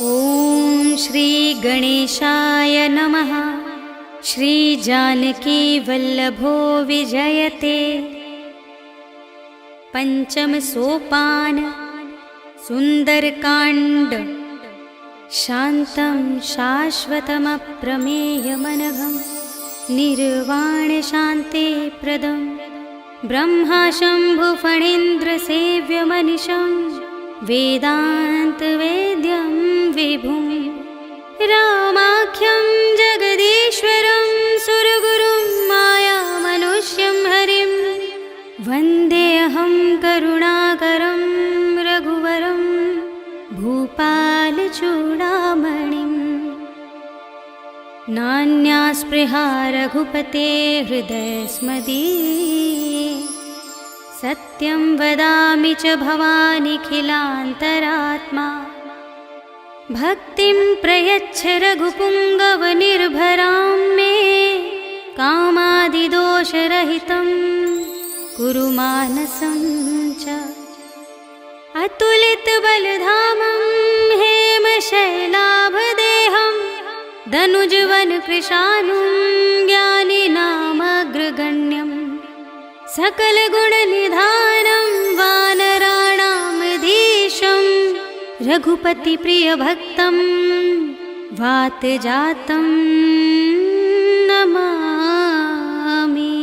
ॐ श्री गणेशाय नमः। श्री जानकी वल्लभो विजयते। पंचम सोपान सुंदरकांड। शांतं शाश्वतमप्रमेयमनघं निर्वाण शांति प्रदं ब्रह्मा शंभु फणीन्द्र सेव्यमनिशं वेदांत वेद्यं विभुं रामाख्यं जगदीश्वरं सुरगुरुं मायामनुष्यं हरिं वन्देऽहं करुणाकरं रघुवरं भूपालचूडामणिं। नान्या स्पृहा रघुपते हृदयस्मदीये सत्यं वदामि च भवानिखिलान्तरात्मा। भक्तिं प्रयच्छ रघुपुङ्गवनिर्भरां मे कामादिदोषरहितं कुरु मानसं च। अतुलितबलधामं हेमशैलाभदेहं दनुजवनकृशानुं ज्ञानिनामग्रगण्यं सकलगुणनिधानं वानराणामधीशं रघुपतिप्रियभक्तं वातजातं नमामि।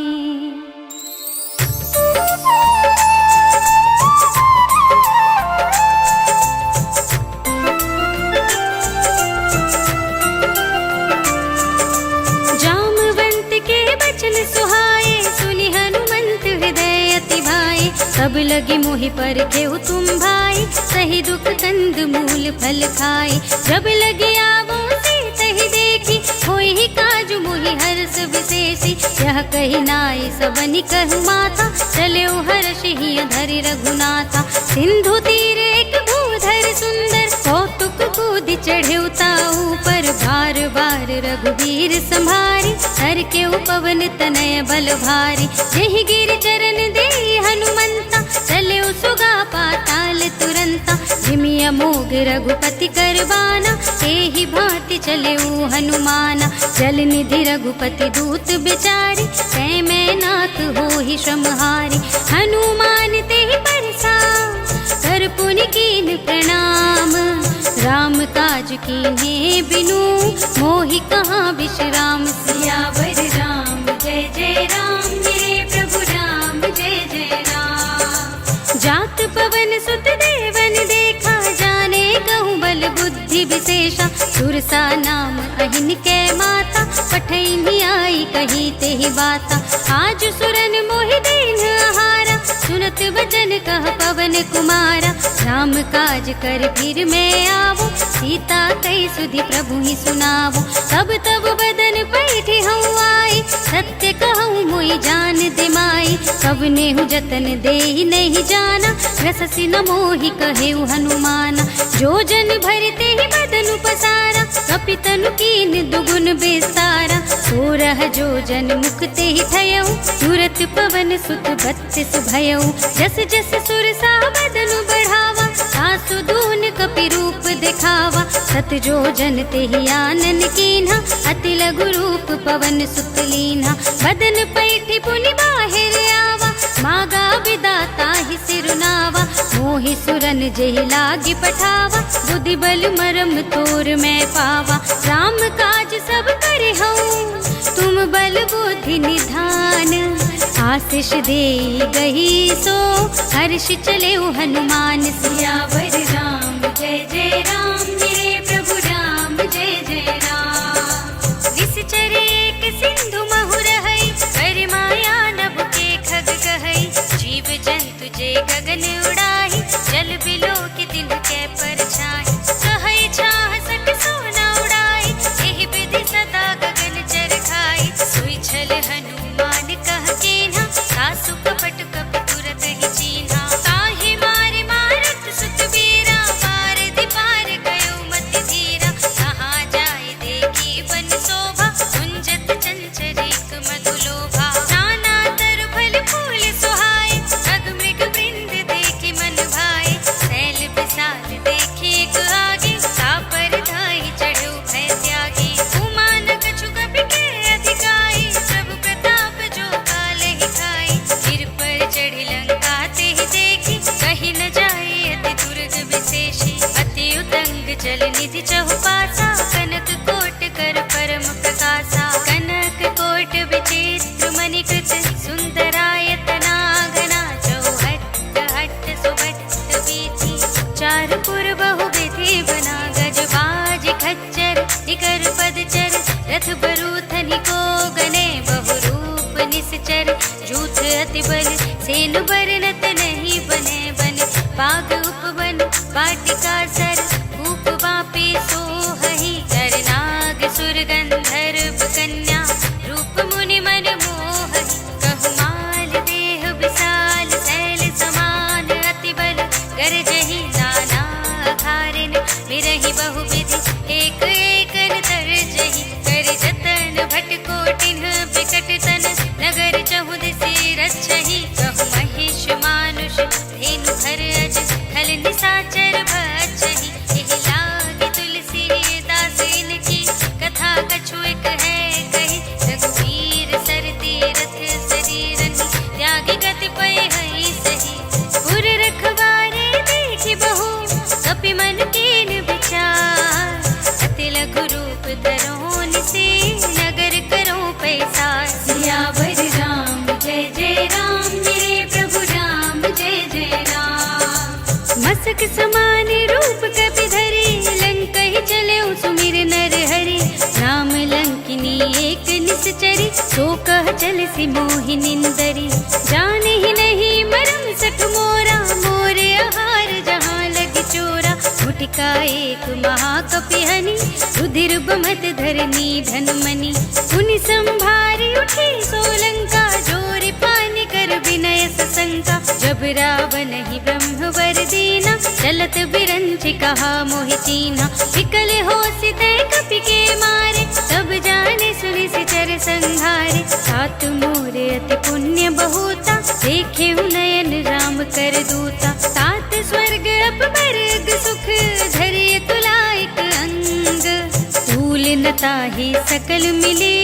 जामवंत के बचन सुहाए सुनि हनुमंत हृदय अति भाए। सब लगी मोहि पर खेउ तुम भाई सही दुख कंद मूल फल खाए। जब लगी आवो सीतहि देखी होई ही काजु मोहि हर्ष विशेषी। यह कही नाई सबनि कहु माता चले हर्षि धरि रघुनाथा। सिंधु तीर एक भूधर सुंदर कौतुक कूदि चढ़े ताऊ पर बार बार रघुवीर संभारी। हर के पवन तनय बल भारी जहि गिर चरण दे हनुमंता चले सुगा पाताल तुरंता। जिमिया मोग रघुपति करबाना एहि भांति चले हनुमाना। जल निधि रघुपति दूत बिचारी कै मैं नाथ होहि श्रमहारी। हनुमान तेहि परसा कर पुनि कीन प्रणाम। राम काज कीन्हे बिनु मोहि कहाँ विश्राम। सियावर राम जय जय राम मेरे प्रभु राम जय जय राम। जात पवन सुत देवन देखा जाने कहूँ बल बुद्धि विशेषा। सुरसा नाम अहिन कै माता पठैनी आई कही तेहि बाता। आज सुरन मोहि दीन आहारा सुनत वचन कह पवन कुमारा। राम काज कर फिर मैं आवो सीता कई सुधि प्रभु ही सुनावो। तब तब बदन पैठी हूँ आई सत्य कहूँ मोहि जान दिमाई। कब नेहु जतन दे नहीं जाना रससि न मोहि कहेउ हनुमाना। जो जन भरते ही बदन पसारा कपितनु कीन दुगुन बेसारा। सोरह जो जन मुक्ते ही ठयऊ तुरत पवन सुत बत्तिस भयऊ। जस जस सुरसा बदन बढ़ावा सासु दून कपि रूप दिखावा। सत जो जन तेहि आनन कीन्हा अति लघु रूप पवन सुत लीन्हा। बदन पैठी पुनि बाहिर आवा मागा विदाता ही सिरुनावा। मोहि सुरन जेहि लागी पठावा बुद्धि बल मरम तोर मैं पावा। राम काज सब करे हूँ तुम बल बुद्धि निधान। आशीष दे गही सो हर्ष चले हनुमान। सियावर राम जय जय राम मेरे प्रभु राम जय जय राम। निश्चरे एक सिंधु महु रहै कर माया नभ के खग कहै। जीव जंतु जे गगन उड़ाही जल बिलो के दिन के परछाई। कहै छाह सक सोना उड़ाई एहि विधि सदा गगन चरखाई। सोई छल हनुमान कह कीन्हा सासु कपट कपि तुरत ही चीन्हा। ताहि मारे मारत सुत वीरा चल निधि चहुपासा, कनक कोट कर परम प्रकाशा। कनक कोट विचित्र मणिकृत, सुंदरायतना घना। चौहट्ट हट्ट सुभट्ट वीथि, चारपुर बहुविधि बना। गजबाज खच्चर निकर पदचर, रथ बरूथनि को गने। बहुरूप निश्चर जूथ अति बल, सेनु बरनत नहीं बने। बन बाग उपवन वाटिका सर, भूप वापी सोहहि। कर नाग सुर गंधर्व कन्या, रूप मुनि मन मोहहि। कहु माल देह विशाल, शैल समान अति बल। गरजहि नाना अखारिन, बिरहि बहुविधि एक एकन तरजहि। कर जतन भट कोटिन बिकट तन, नगर चहुदिसि रक्षहि। कहु महिष मानुष धेनु हर अज, खल निसाचर भक्षहि। एहि लागी तुलसीदास इनकी, कथा कछु एक है कही। रघुवीर सर तीरथ शरीरनि, त्यागी गति पय हई सही। पुर रखवारे देखि बहु, कपि मन कीन विचार। अति लघु रूप धरो निसि, नगर करो पैसार। सियावर राम जय जय राम, मेरे प्रभु राम जय जय राम। मस्तक समान रूप कपि धरि, लंकहि चले सुमिर नर हरि। राम लंकिनी एक निश्चरी, सो कह चलसि मोहि निंदरी। जानहि नहीं मरम सठ मोरा, मोरे आहार जहाँ लग चोरा। मुठिका एक महाकपिहनि, रुधिर बमत धरनी धनमणि। पुनि संभारी उठी सोलंका, जोर पानी कर विनय सशंका। जब रावण ही ब्रह्म वर दीना, चलत बिरंचि कहा मोहि चीन्हा। विकल होसि तै कपि के मारे, तब जाने सुनि सिचर संहारे। तात मोरे अति पुण्य बहुता, देखे नयन राम कर दूता। तात स्वर्ग अपवर्ग सुख, धरिय तुलाइक अंग। भूल न ताहि सकल मिले,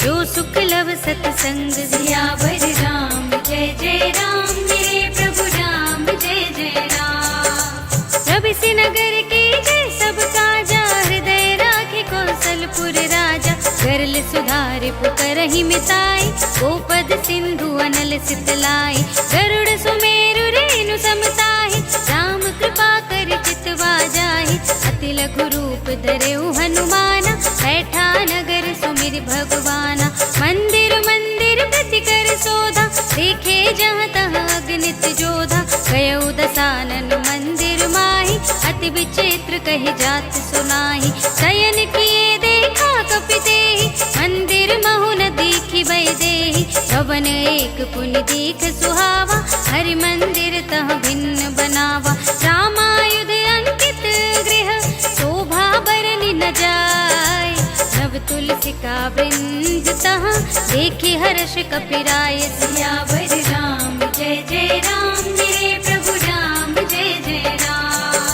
जो सुख लव सतसंग। सियावर राम जय जय राम, मेरे प्रभु राम जय जय राम। प्रभिसि नगर के जय सब काजा, हृदय राखे कौशलपुर राजा। गरल सुधारि पुकारहि मिताई, गोपद सिंधु अनल सितलाई। गरुड़ सुमेरु रेणु समताहि, राम कृपा कर चितवा जाहि। अति लघु रूप धरेउ हनुमाना, बैठा नगर सुमिर भगवाना। मंदिर मंदिर प्रति कर शोधा, देखे जहाँ तहाँ अगणित जोधा। गयउ दसानन मंदिर माहि, अति विचित्र कहि जात सुनाहि। शयन किए देखा कपि तेहि, मंदिर महु न देखि वैदेहि। भवन एक पुनि देख सुहावा, हरि मंदिर तह भिन्न बनावा। रामायुध अंकित गृह, शोभा बरनि न जाय। नव तुलसी का वृंद तहाँ, देखि हर्ष कपिराय। सियावर राम जय जय राम, मेरे प्रभु राम जय जय राम।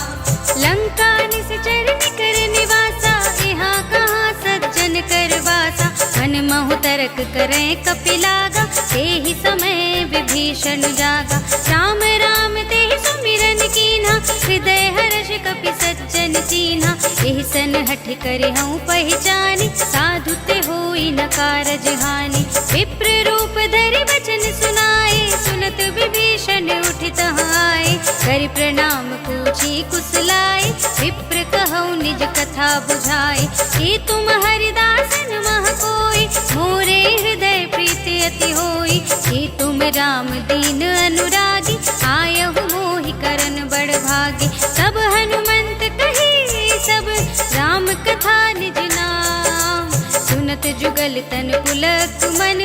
लंका निश्चर निकर निवासा, यहाँ कहाँ सज्जन कर वासा। मन महु तरक करें कपि लागा, तेहि समय विभीषण जागा। राम राम तेहि सुमिरन कीन्हा, हृदय हर्ष कपि सज्जन चीन्हा। एहि सन हठ करिहउँ पहिचानि, साधु ते होई न कारज हानि। विप्र रूप धरि वचन सुनाए, सुनत विभीषण उठि तहाँ आए। करि प्रणाम पूछी कुशलाए, विप्र कहउँ निज कथा बुझाए। कि तुम हरिदासन मह कोई, मोरे हृदय प्रीति अति होई। कि तुम राम दीन अनुरागी, आयहु मोहि करन बड़ भागी। तब हनुमंत कही सब, राम कथा निज नाम। सुनत जुगल तन पुलक मन,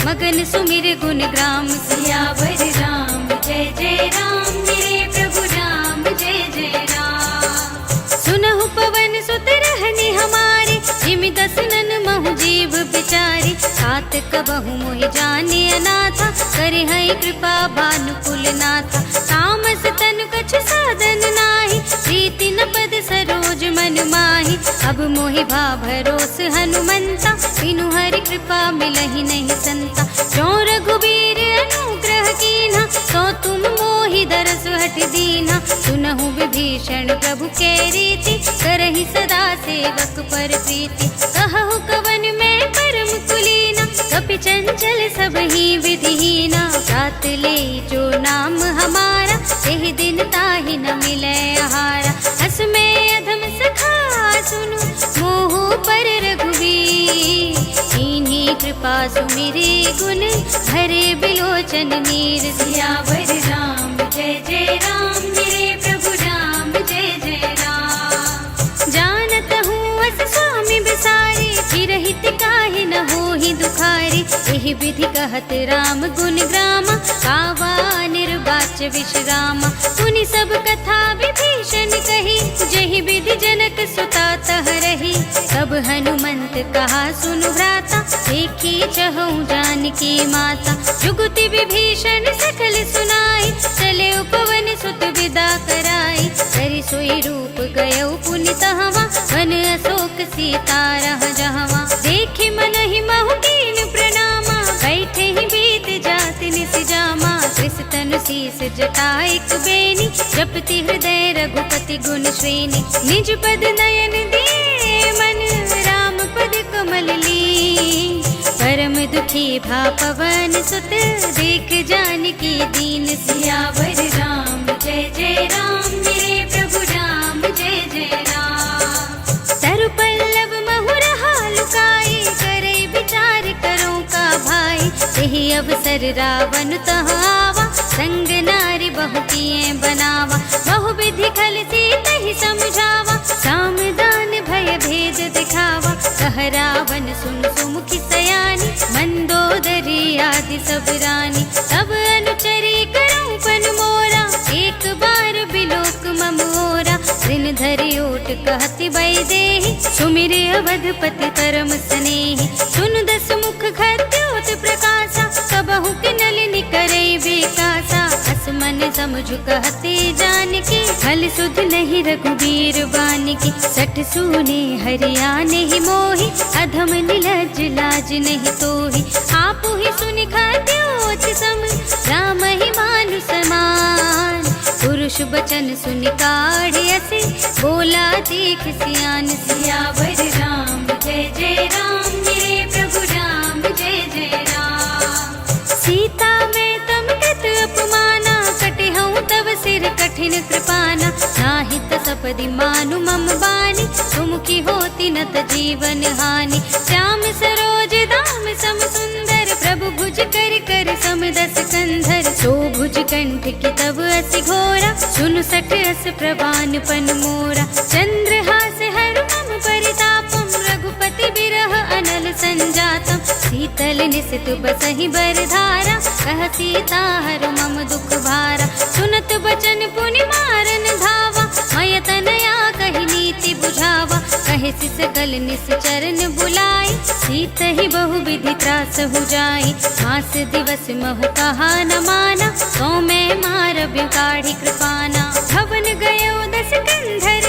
मगन सुमिर गुण ग्राम। सियावर राम जय जय राम, मेरे प्रभु राम जय जय राम। सुनहु पवन सुत रहनि हमारे, जिमि दसनन महु जीव बिचारी। तात कबहु मोहि जाने अनाथा, करिहइ कृपा भानुकुल नाथा। तामस तनु कछु साधन नाही, प्रीति न पद सरोज मन माहि। अब मोहि भा भरोस हनुमंता, बिनु हरि कृपा मिलहि नहीं संता। जो रघुबीर अनुग्रह कीन्हा, तो तुम मोहि दरस हट दीन्हा। सुनहु विभीषण प्रभु के रीति, करहि सदा सेवक पर प्रीति। कहु कवन मैं परम कुलीना, कपि चंचल सबहि विधिहीना। प्रात ले जो नाम हमारा, एहि दिन ताहि न मिलै आहारा। अस में अधम सखा सुनु, मोह पर रघुवीर। कीन्ही कृपा सुमिरे गुण, भरे बिलोचन नीर। सियावर राम जय जय राम, मेरे प्रभु राम जय जय राम। जानत हूँ अस स्वामी बिसारी, चिरहित काहि न होहि दुखारी। एहि विधि कहत राम गुण ग्रामा, कावा निर्वाच्य विश्रामा। सुनि सब कथा विभीषण कही, जहि विधि जनक सुता तह रही। तब हनुमंत कहा सुनु भ्राता, देखी चहु जानकी माता। जुगति विभीषण सकल सुनाई, चले उपवन सुत विदा कराई। करि सोई रूप गयौ पुनि तहवा, वन अशोक सीता रह जहवा। देखि मनहि महु कीन प्रणामा, बैठे ही बीत जाति निस जामा। कृस तनु शीस जटाइक बेनी, जपति हृदय रघुपति गुण श्रेणी। निज पद नयन दिए मन, राम पद कमल लीन। परम दुखी भा पवन सुत, देख जानकी दीन। सियावर राम जय जय राम, मेरे प्रभु राम जय जय राम। तरु पल्लव महु रहा लुकाई, करे विचार करो का भाई। एहि अवसर रावण तह आवा, संग नारी बहु किए बनावा। बहु विधि खल सीतहि समझावा, साम दान भय भेद दिखावा। कह रावण सुन सुमुखी सयानी, मंदोदरी आदि सब रानी। तब अनुचरी करऊं पन मोरा, एक बार बिलोक मम ओरा। दिन धरि ओट कहति वैदेही, सुमिरे अवधपति परम स्नेही। सुन दस मुख खद्योत प्रकाशा, कबहु किनलिनि करई बेकासा। अस मन समझु कहते जानकी, फल सुध नहीं रघुबीर बानिकी। सठ सूने हरियाने ही मोहि, अधम निलज लाज नहीं तोहि। आपु ही सुनि खद्योत सम, राम ही मानु समान। पुरुष बचन सुनि काढ़ असे, बोला देख सियान। सियावर राम जय जय राम, मेरे प्रभु राम जय जय राम। सीता मैं तम कृत अपमाना, कटिहऊँ तब सिर कठिन कृपाना। नाहित सपदि मानु मम बानी, तुम की होती न त जीवन हानि। श्याम सरोज दाम सम सुंदर, प्रभु भुज कर कर सम दस कंधर। सो भुज कंठ की तब अस घोरा, सुन सठ अस प्रवान पन मोरा। चंद्रहास हर मम परितापम, रघुपति बिरह अनल संजातम। शीतल निसित बसहि बरधारा, कह सीता हर मम दुख भारा। सुनत बचन पुनि मारन धावा, मय तनया कहि नीति बुझावा। कहे सिस कल निस चरण बुलाई, सीत ही बहु विधि त्रास हो जाई। मास दिवस महु कहा न माना, तो मैं मार काढ़ी कृपाना। भवन गयो दस कंधर,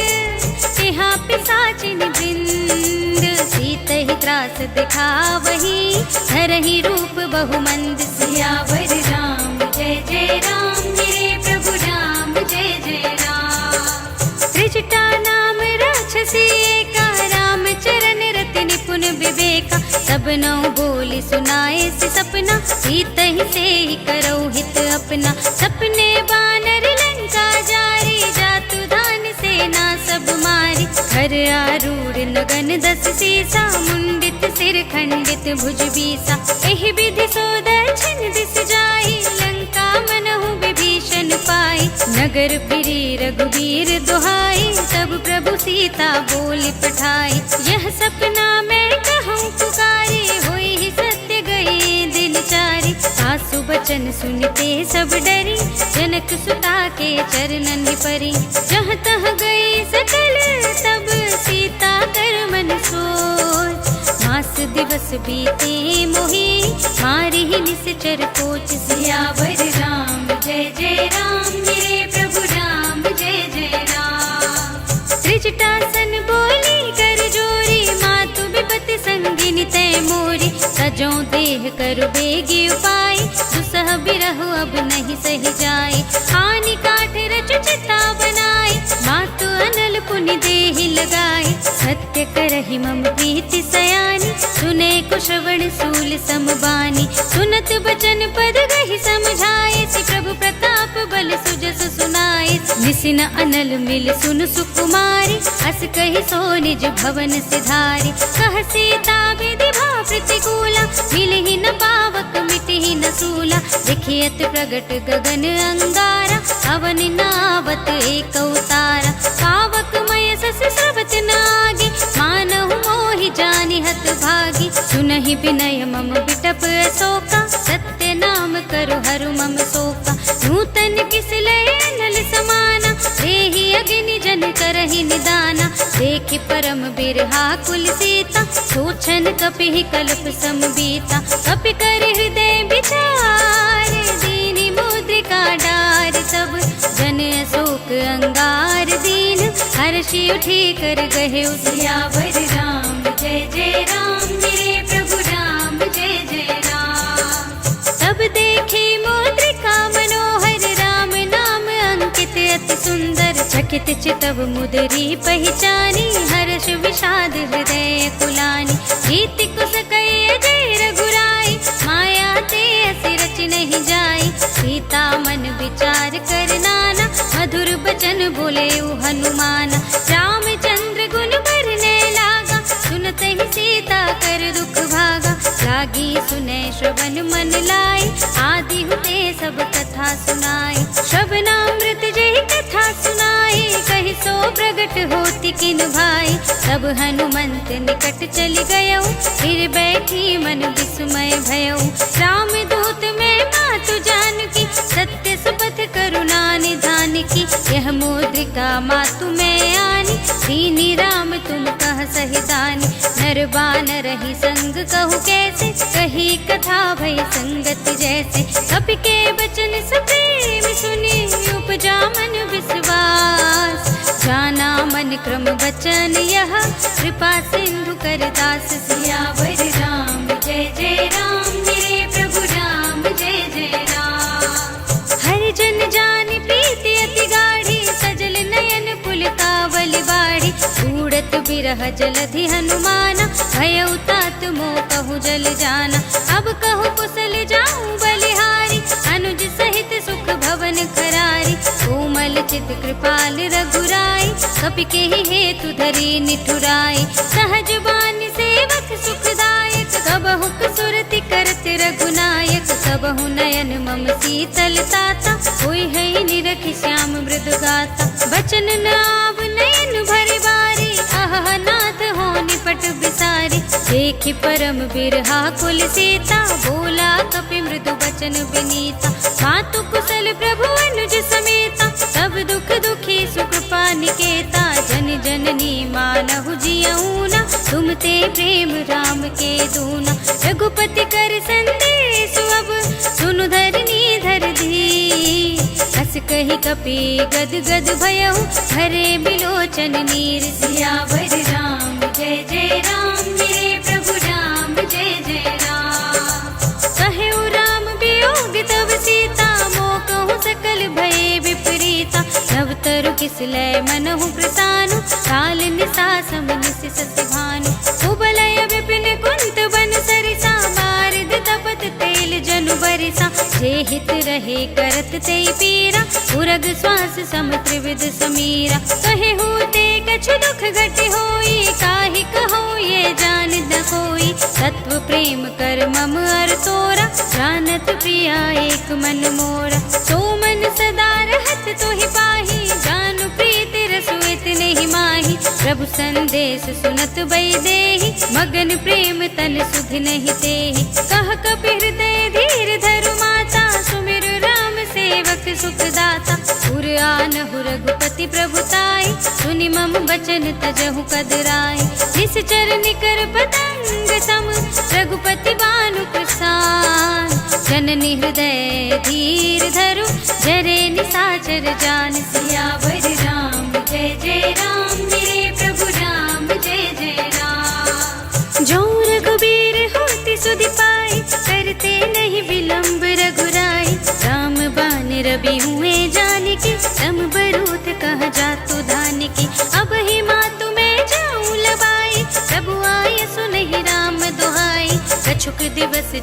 तिहा पिशाचिन वृंद। सीत ही त्रास दिखावही, धरहि रूप बहुमंद। सियावर राम जय जय राम, मेरे प्रभु राम जय जय राम। त्रिजटा नाम राक्षसी एका, राम चरण रति निपुण विवेका। सब नौ बोली सुनाए से सपना, सीत ही से ही करो हित अपना। सपने बानर लंका जारी, जातु धान सेना सब मारी। घर आरूढ़ नगन दस सीसा, मुंडित सिर खंडित भुज बीसा। एहि विधि सो दक्षिण दिस जाई, लंका मनहु विभीषण पाई। नगर फिरी रघुबीर दुहाई, तब प्रभु सीता बोली पठाई। यह सपना मैं कहूँ पुकारी, होई ही सत्य गई दिन चारी। सासु बचन सुनते सब डरी, जनक सुता के चरणन परी। जहाँ तह गई सकल तब, सीता कर मन सोच। मास दिवस बीते मोहि, मारी ही निश्चर कोच। सियावर राम जय जय राम, मेरे प्रभु राम जय जय राम। त्रिजटासन बोली कर जोरी, मातु विपति संगिनी तै मोरी। जो देह करु बेगी उपाय, दुसह बिरहु अब नहीं सही जाए। हानि काठ रचु चिता बनाए, मातु अनल पुनि देहि लगाए। सत्य करहि मम प्रीति सयानी, सुने कुश्रवण सूल समबानी। सुनत बचन पद गहि समझाए, सि प्रभु प्रताप बल सुजस सुनाए। निसिन अनल मिल सुन सुकुमारी, अस कहि सो निज भवन सिधारी। कह सीता विधि भाव प्रतिकूला, मिलहि न पावक मिटहि न सूला। देखियत प्रगट गगन अंगारा, अवन नावत एक अवतारा। पावक मय सस स्रवत नागी, मानहु मोहि जानि हत भागी। सुनहि विनय मम बिटप अशोका, सत्य नाम करु हरु मम शोका। नूतन किस लय अनल समाना, देहि अग्नि जन करहि निदाना। देखि परम बिरहा कुल सीता, सोचन कपिहि कल्प समबीता। कपि कर हृदय विचार, दीनि मुद्रिका डार। सब जन अशोक अंगार दीन, हर्षि उठी कर गहे सियावर राम। जय जय राम मेरे प्रभु राम, जय जय राम। तब देखे मुद्रिका मनोहर, राम नाम अंकित अति सुंदर। चकित चितव मुदरी पहचानी, हर्ष विषाद हृदय कुलानी। रीति कुस कई जय रघुराई, माया ते असि रच नहीं जाई। सीता मन विचार कर नाना, मधुर बचन बोले हनुमाना। रामचंद्र गुण बरने लागा, सुनत ही सीता कर दुख भागा। लागी सुने श्रवण मन लाई, आदि हुते सब कथा सुनाई। श्रवणामृत जय कथा सुनाई, कहि सो प्रगट होति किन भाई। तब हनुमंत निकट चलि गयौ, फिर बैठी मन विस्मय भयौ। राम दूत में मातु जानकी, सत्य सुपथ करुणा निधान की। यह मुद्रिका मातु में आनी, दीनी राम तुम कह सहि दानी। नर बानर ही संग कहु कैसे, कही कथा भई संगत जैसे। कपि के बचन सप्रेम सुनी, उपजा मन विश्वास। जाना मन क्रम बचन यह, कृपा सिंधु कर दास। सियावर राम जय जय राम मेरे प्रभु राम, जय जय राम। हरि जन जानि प्रीति अति गाढ़ी, सजल नयन पुलकावल बाढ़ी। उड़त बिरह जलधि हनुमाना, भयउ तात मोह कहु जल जाना। अब कहु कुशल जाऊं बलिहारी, अनुज सहित सुख भवन करारी। कोमल चित कृपाल रघुराई, कपि के हेतु धरी निठुराई। सहज बानी सेवक सुखदायक, कबहु सुरति करत रघुनायक। सबहु नयन मम शीतल ताता, होई है निरखि श्याम मृदु गाता। बचन नाव नयन भरि बारी, आह नाथ हो निपट बिसारी। देखि परम बिरहा कुल सीता, बोला कपि मृदु बचन विनीता। मातु कुशल प्रभु अनुज समेता, सब दुख दुखी सुख पानिकेता। जन जननी मानहु जियऊना, तुम ते प्रेम राम के दूना। रघुपति कर संदेश अब, सुनु धरनी धर धी। हस कहि कपि गद गद भयउ, भरे बिलोचन नीर। सियावर राम जय जय राम मेरे प्रभु राम, जय जय राम। कहु राम वियोग तव सीता, मोह कहु सकल भय विपरीता। नव तरु किस लय मनहु प्रसानु, काल निसा सम निसि सति भानु। कुबलय विपिन कुंत बन सरिसा, बारिद तपत तेल जनु बरिसा। जे हित रहे करत ते पीरा, उरग श्वास सम त्रिविध समीरा। कहे होते कछु दुख घट होई, काहि कहो ये जान न कोई। तत्व प्रेम कर मम अर तोरा, जानत प्रिया एक मन मोरा। सो मन सदा रहत तोहि पाही, जानु प्रीति रसु इतने ही माही। प्रभु संदेश सुनत बई देहि, मगन प्रेम तन सुध नहीं तेहि। कह कपि हृदय धीर धरु माता, सुमिर राम सेवक सुख दाता। पुर आनहु रघुपति प्रभुताई, सुनि मम बचन तजहु कदराई। निश्चर निकर पतंग सम, रघुपति बानु प्रसान। जननी हृदय धीर धरु, जरे निसाचर जान। सियावर राम जय जय राम मेरे प्रभु राम, जय जय राम। जो रघुबीर होति सुधि पाई,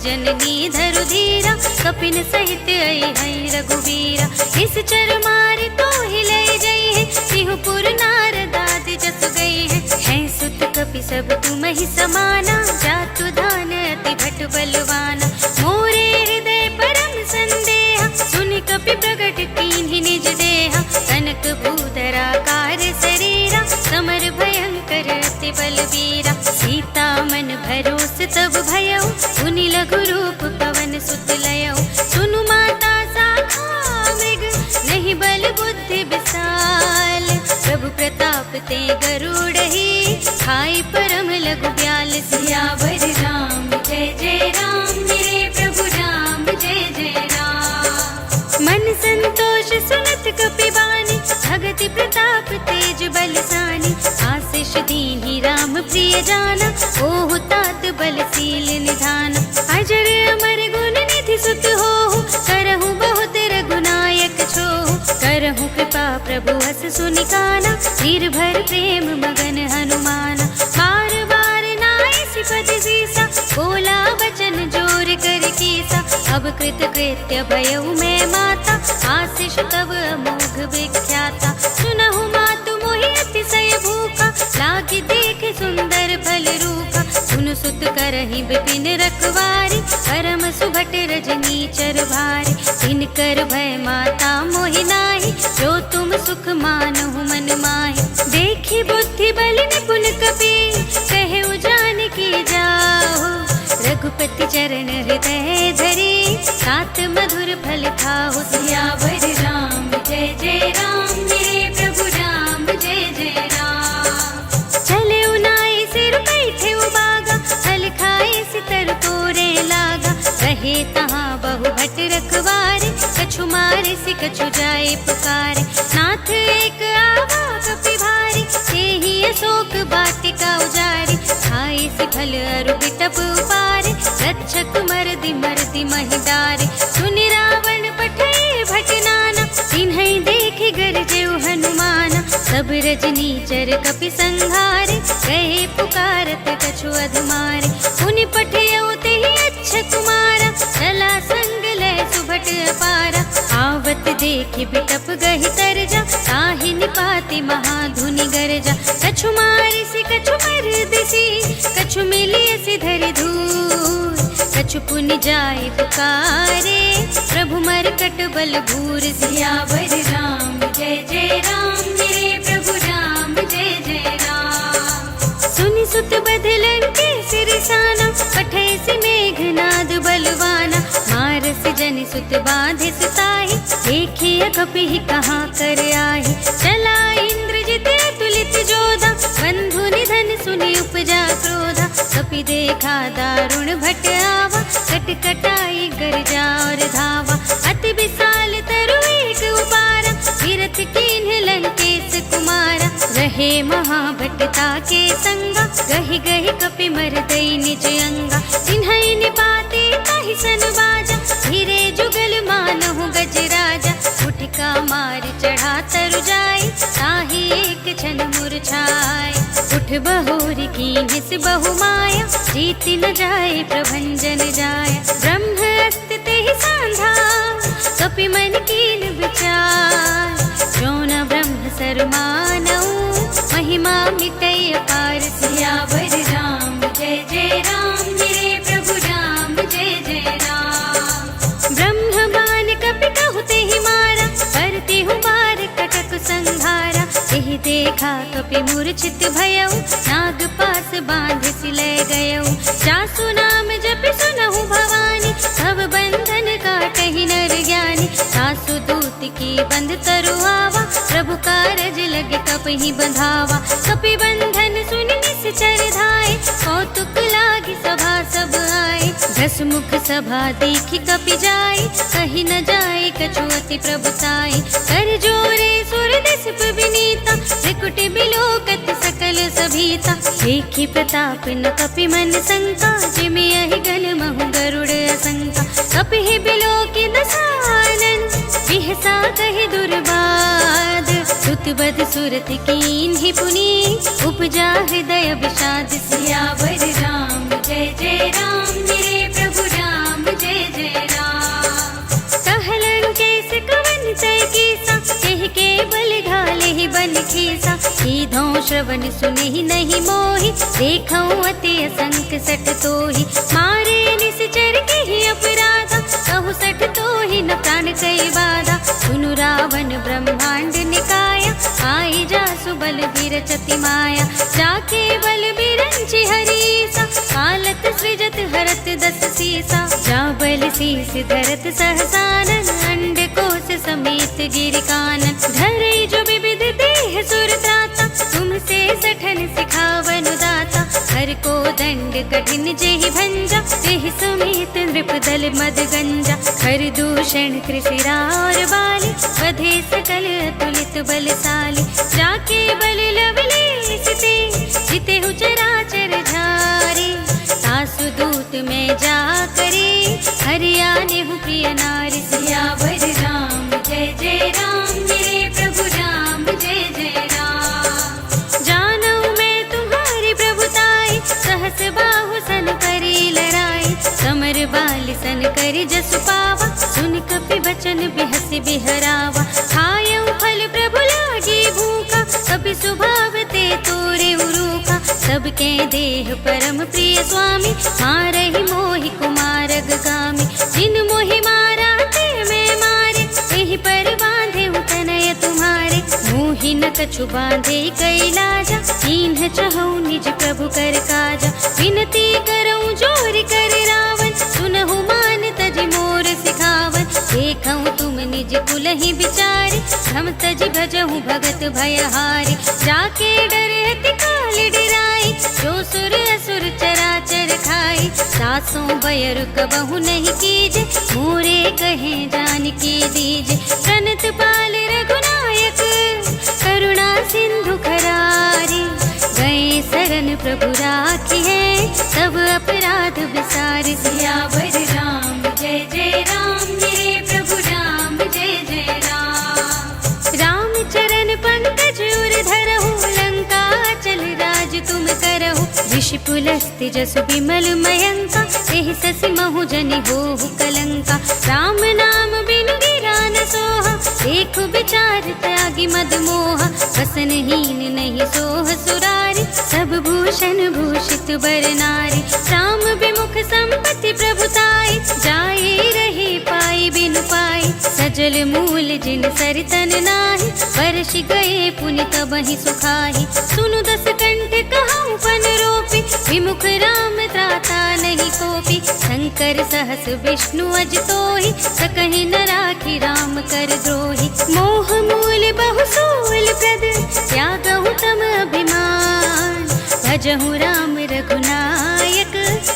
जननी धरु धीरा, कपिन सहित आई है रघुवीरा। इस चर मार तो हिले जई है, सिंहपुर नारदाद जस गई है सुत कपि सब तुम ही समाना, जातु दान अति भट बलवाना। मोरे हृदय परम संदेहा, सुनि कपि प्रगट कीन्हि निज देहा। कनक भूधरा कार शरीरा, समर भयंकर अति बलवीरा। सीता मन भरोस तब भयउ, पुनि लघु रूप पवन सुत लयउ। सुनु माता शाखा मृग, नहीं बल बुद्धि विशाल। प्रभु प्रताप ते गरुड़हि, खाई परम लघु ब्याल। सियावर राम जय जय राम, मेरे प्रभु राम जय जय राम। मन संतोष सुनत कपि बानी, भगति प्रताप तेज बलसानी। आशीष दीन्हि राम प्रिय जाना, ओहु तात बलशील निधान। अजर अमर गुण निधि सुत होहु, करहु बहुत रघुनायक छोहु। करहु कृपा प्रभु हस सुनि काना, निर्भर प्रेम मगन हनुमाना। बार बार नाइ सिपति सीसा, बोला बचन जोर कर कीसा। अब कृत कृत्य भयउ मैं माता, आशीष तब अमोघ विख्याता। सुनहु मातु मोहि अतिशय भूखा, लागी देख सुंदर फल रूखा। सुन सुत करहि विपिन रखवारी, परम सुभट रजनी चर भारी। तिनकर भय माता मोहि नाहि, जो तुम सुख मानहु मन माहि। देखि बुद्धि बल निपुन कपि, कहे जानकी जाहु। रघुपति चरण हृदय धरे, सात मधुर फल खाहु। सियावर राम जय जय राम, मेरे प्रभु राम जय जय राम। चले उनाई सिर बैठे उबागा, फल खाए सितर तोरे लागा। रहे तहाँ बहु भट रखवारे, कछु मारे सि कछु जाए पुकारे। नाथ एक आवा कपि भारी, तेहि अशोक वाटिका उजारी। खाए सि फल अरु बिटप उपारे, रक्षक मरदि मरदि महि डारे। सुनि रावण पठे भट नाना, तिन्है देखि गरजेउ हनुमाना। सब रजनी चर कपि संहारे, गए पुकारत कछु अधमारे। पुनि पठियउ तेहि अच्छ कुमारा, चला संग लय सुभट अपारा। आवत देखि बिटप गहि तरजा, ताहि निपाति महाधुनि गरजा। कछु मारि सि कछु मरदिसी, कछु मिलिय सि धरि धूर। कछु पुनि जाय पुकारे, प्रभु मरकट बल भूर। सियावर राम जय जय राम, मेरे प्रभु राम जय जय राम। सुनि सुत बदलन के सिरसाना, पठे सि मेघनाद बलवाना। मारस जनि सुत बाधे सुताहि, देखिय कपि कहाँ कर आहि। चला इंद्रजित अतुलित जोधा, बंधु निधन सुनि उपजा क्रोधा। कपि देखा दारुण भट आवा, कट कटाई गरजा और धावा। अति विशाल तरु एक उपारा, तीरथ कीन्ह लंकेश कुमारा। रहे महाभटता के संगा, गहि गहि कपि मरदई निज अंगा। तिन्है निपाते ताहि सन बाजा, धीरे जुगल मानहु गजराजा। उठिका मार चढ़ा तरु जाय, ताहि एक क्षण मुरझाय। उठ बहोरी कीन्ह सि बहु माया, जीति न जाय प्रभंजन जाय। ब्रह्म अस्ति तेहि सांधा, कपि मन कीन विचार। जो न ब्रह्म सर मानऊ, महिमा मिटै अपार। सियावर राम जय जय राम, मेरे प्रभु राम जय जय राम। ब्रह्म बान कपि कहु तेहि मारा, परति हूँ बार कटक संहारा। तेहि देखा कपि मूर्छित भयउ, नाग पास बांध सि लय गयउ। जासु नाम जपि सुनहु भवानी, भव बंधन काटहि नर ज्ञानी। सासु दूत की बंध तरु आवा, प्रभु कारज लगे कपहि बंधावा। कपि बंधन सुनि निश्चर धाय, कौतुक लागी सभा सब आए। दस मुख सभा देखि कपि जाय, कहि न जाय कछु अति प्रभुताई। कर जोरे सुर दिसप विनीता, त्रिकुटि बिलोकत सकल सभीता। देखि प्रताप न कपि मन शंका, जिमियहि गल महु गरुड़ असंका। कपिहि बिलोकि दसानन, बिहसा कहि दुर्बाद। सुत बद सुरति कीन्हि पुनि, उपजा हृदय विषाद। सियावर राम जय जय राम, मेरे प्रभु राम श्रवण सुने ही नहीं मोहि, देखऊं अति असंख सठ तोहि। मारे निश्चर के ही अपराधा, कहु सठ तोहि न प्राण कई बाधा। सुनु रावण ब्रह्मांड निकाया, आई जासु बल बिरचति माया। जाके बल बिरंचि हरीसा, कालत सृजत हरत दस सीसा। जा बल शीस धरत सहसानन, अंड कोश समेत गिरि कानन। धरई जो विविध देह सुर त्राता, तुमसे सठन सिखावन दाता। हर को दंड कठिन जेहि भंजा, तेहि समेत नृप दल मद गंजा। हर दूषण त्रिशिरा और बाली, वधे सकल अतुलित बलशाली। जाके बल लवलेश ते, जितेहु चराचर झारे। सासु दूत में जा करे, हरियानेहु प्रिय नारी। सियावर राम जय जय राम, मेरे प्रभु राम जय जय राम। जानऊ मैं तुम्हारी प्रभुताई, सहस बाहु सन करी लड़ाई। समर बाल सन करी जसु पावा, सुन कपि बचन बिहसि बिहरावा। खायऊ फल प्रभु लागी भूखा, कपि स्वभाव ते तोरे उरूखा। सबके देह परम प्रिय स्वामी, मारहि मोहि कुमारग गामी। जिन मोहि मारा ते मैं मारे, एहि पर बांधे तनय तुम्हारे। मोहि न कछु बांधे कैलाजा, कीन्ह चहु निज प्रभु कर काजा। विनती करऊं जोर कर रावण, सुनहु मान तजि मोर सिखावन। देखऊं तुम निज कुलहि बिचारे, हम तजि भजहु भगत भयहारी। जाके डरहति काल डराई, जो सुर असुर चराचर खाई। सासों बयर कबहु नहीं कीजे, मोरे कहे जानकी दीजे। प्रणत पाल रघुनायक, करुणा सिंधु खरारी। गए शरण प्रभु राखी है, सब अपराध विसार। सियावर राम जय जय राम, मेरे प्रभु राम जय जय राम। राम चरण पंकज उर धरहु, लंका चल राज तुम करहु। ऋषि पुलस्त्य जसु विमल मयंका, एहि ससि महु जनि होहु कलंका। राम नाम बिनु गिरा न सोहा, देखु विचार त्यागी मद मोहा। वसनहीन नहीं सोह सुरारी, सब भूषण भूषित बर नारी। राम विमुख संपत्ति प्रभुताई, जाए रहे पाई बिनु पाई। सजल मूल जिन सरितन नाही, वर्ष गए पुनि तबहि सुखाही। सुनु दस कंठ कहऊँ पन रोपी, विमुख राम त्राता नहीं कोपी। शंकर सहस विष्णु अज तोहि, सकहि न राखी राम कर द्रोही। मोह मूल बहु सूल प्रद, त्यागहु तम अभिमान। भजहु राम रघुनायक,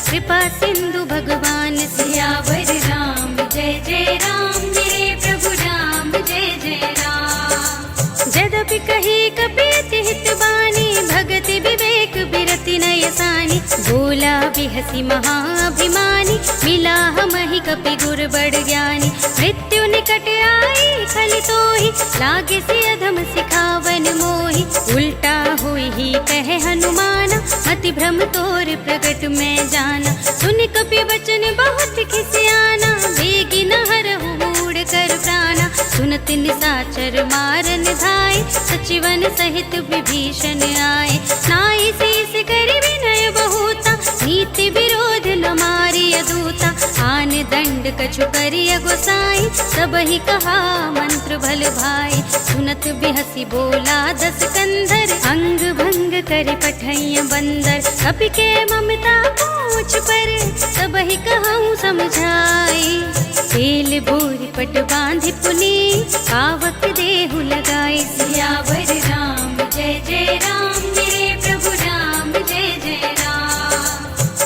कृपा सिंधु भगवान। सियावर राम जय जय राम, मेरे प्रभु राम जय जय राम। जदपि कही कपि अति हित बानी, भगति विवेक बिरति नय सानी। बोला बिहसी महाभिमानी, मिला हमहि कपि गुर बड़ ज्ञानी। मृत्यु निकट आई खलि तोहि, लागे से अधम सिखावन मोहि। उल्टा हुई ही कहे हनुमाना, मति भ्रम तोर प्रगट में जाना। सुन कपि वचन बहुत खिसियाना, बेगी न हरहु मूढ़ कर प्राणा। सुनत निशाचर मारन धाय, सचिवन सहित विभीषण आए। नाई शीस करि विनय बहुता, नीति विरोध न मारिय दूता। आन दंड कछु करिय गोसाई, सबहि कहा मंत्र भल भाई। सुनत बिहसी बोला दस कंधर, अंग भंग करि पठैय बंदर। कपि के ममता पूछ पर, सबहि कहूँ समझाई। तेल बोरी पट बांधि पुनी, पावक देहु लगाई। सियावर राम जय जय राम, मेरे प्रभु राम जय जय राम।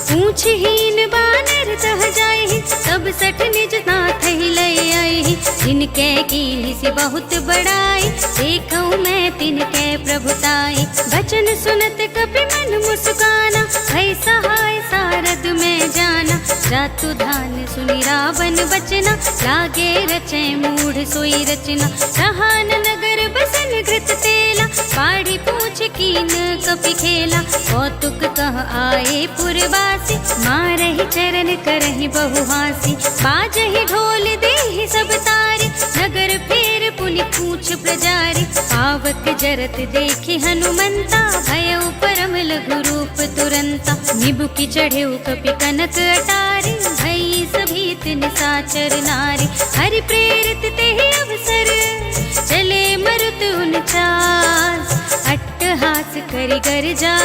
पूछहीन बानर तह जाहि, सब सठ निज नाथ ही लय आहि। जिनके कीन्ही से बहुत बड़ाई, देखऊँ मैं तिनके प्रभुताई। बचन सुनत कपि मन मुस्काना, भय सहाय सारद में जाना। जातु धान सुनि रावण बचना, लागे रचे मूढ़ सोई रचना। रहान नगर बसन घृत तेला, पाड़ी पूछ कीन कपि खेला। कौतुक कह आए पुरवासी, मारहि चरण करहि बहु हासी। बाजहि ढोल देहि सब तारे, नगर फेर पुनि पूछ प्रजारी। पावक जरत देखि हनुमंता, भयउ परम लघु रूप तुरंता। निबुकि चढ़ेउ कपि कनक अटारी, भई सभीत निसाचर नारी। हरि प्रेरित तेहि अवसर, चले मरुत उनचास। अट्टहास करि गर्जा,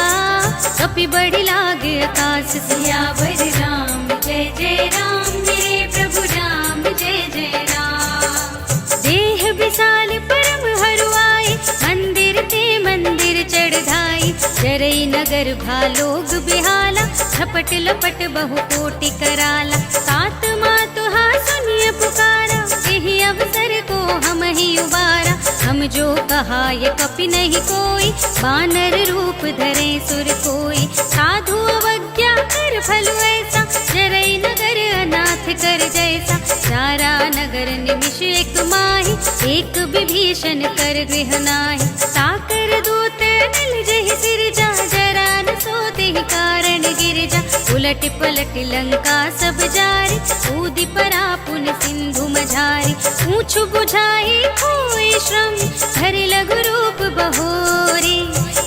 कपि बढ़ि लागे आकाश। सियावर राम जय जय राम, मेरे प्रभु राम जय जय राम। देह विशाल परम हरुआई, मंदिर ते मंदिर चढ़ धाई। जरई नगर भालोग बिहाला, झपट लपट बहु कोटि कराला। तात मातुहा सुनिय पुकारा, यही अवसर को हम ही उबारा। हम जो कहा ये कपि नहीं कोई, वानर रूप धरे सुर कोई। साधु अवज्ञा कर फल ऐसा, जरई नगर अनाथ कर जैसा। सारा नगर निमिष एक माही, एक विभीषण कर गृह नाहि। साकर दूत मिल जहि सिरजा, जरा न सोते ही कारण गिरजा। उलट पलट लंका सब जारी, कूदि परा पुन सिंधु मझारी। पूछ बुझाई खोई श्रम, धरि लघु रूप बहोरी।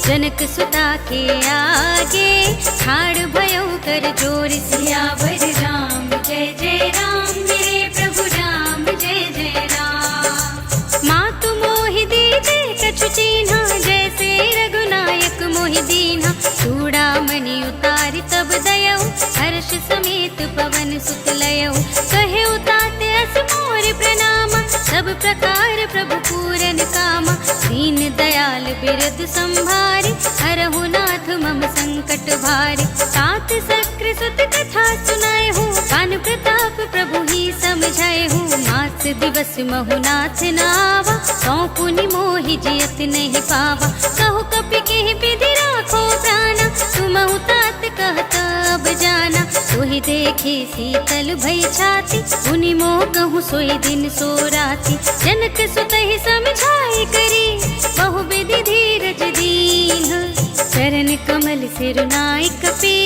जनक सुता के आगे, ठाड़ भयउ कर जोर। सियावर राम जय जय राम, मेरे प्रभु राम जय जय राम। मातु मोहि दीजे कछु चीन्हा, जैसे रघुनायक मोहि दीन्हा। चूड़ामणि उतारि तब दयउ, हर्ष समेत पवन सुत लयउ। कहे उताते अस मोर प्रणामा, सब प्रकार प्रभु पूरन कामा। दीन दयाल बिरद संभारी, हरहु नाथ मम संकट भारी। तात सक्र सुत कथा सुनाए हूँ, कान प्रताप प्रभु ही समझाए हूँ। मास दिवस महु नाथ नावा, सौंपुनि मोहि जियत नहीं पावा। कहु कपि केहि विधि राखो प्राणा, तुमहु तात कहता अब जाना। सोहि देखे शीतल भई छाती, मुनि मोह कहूँ सोई दिन सो राती। जनक सुतहि समझाई करी, बहु विधि धीरज दीन्ह। चरण कमल सिर नाय कपि,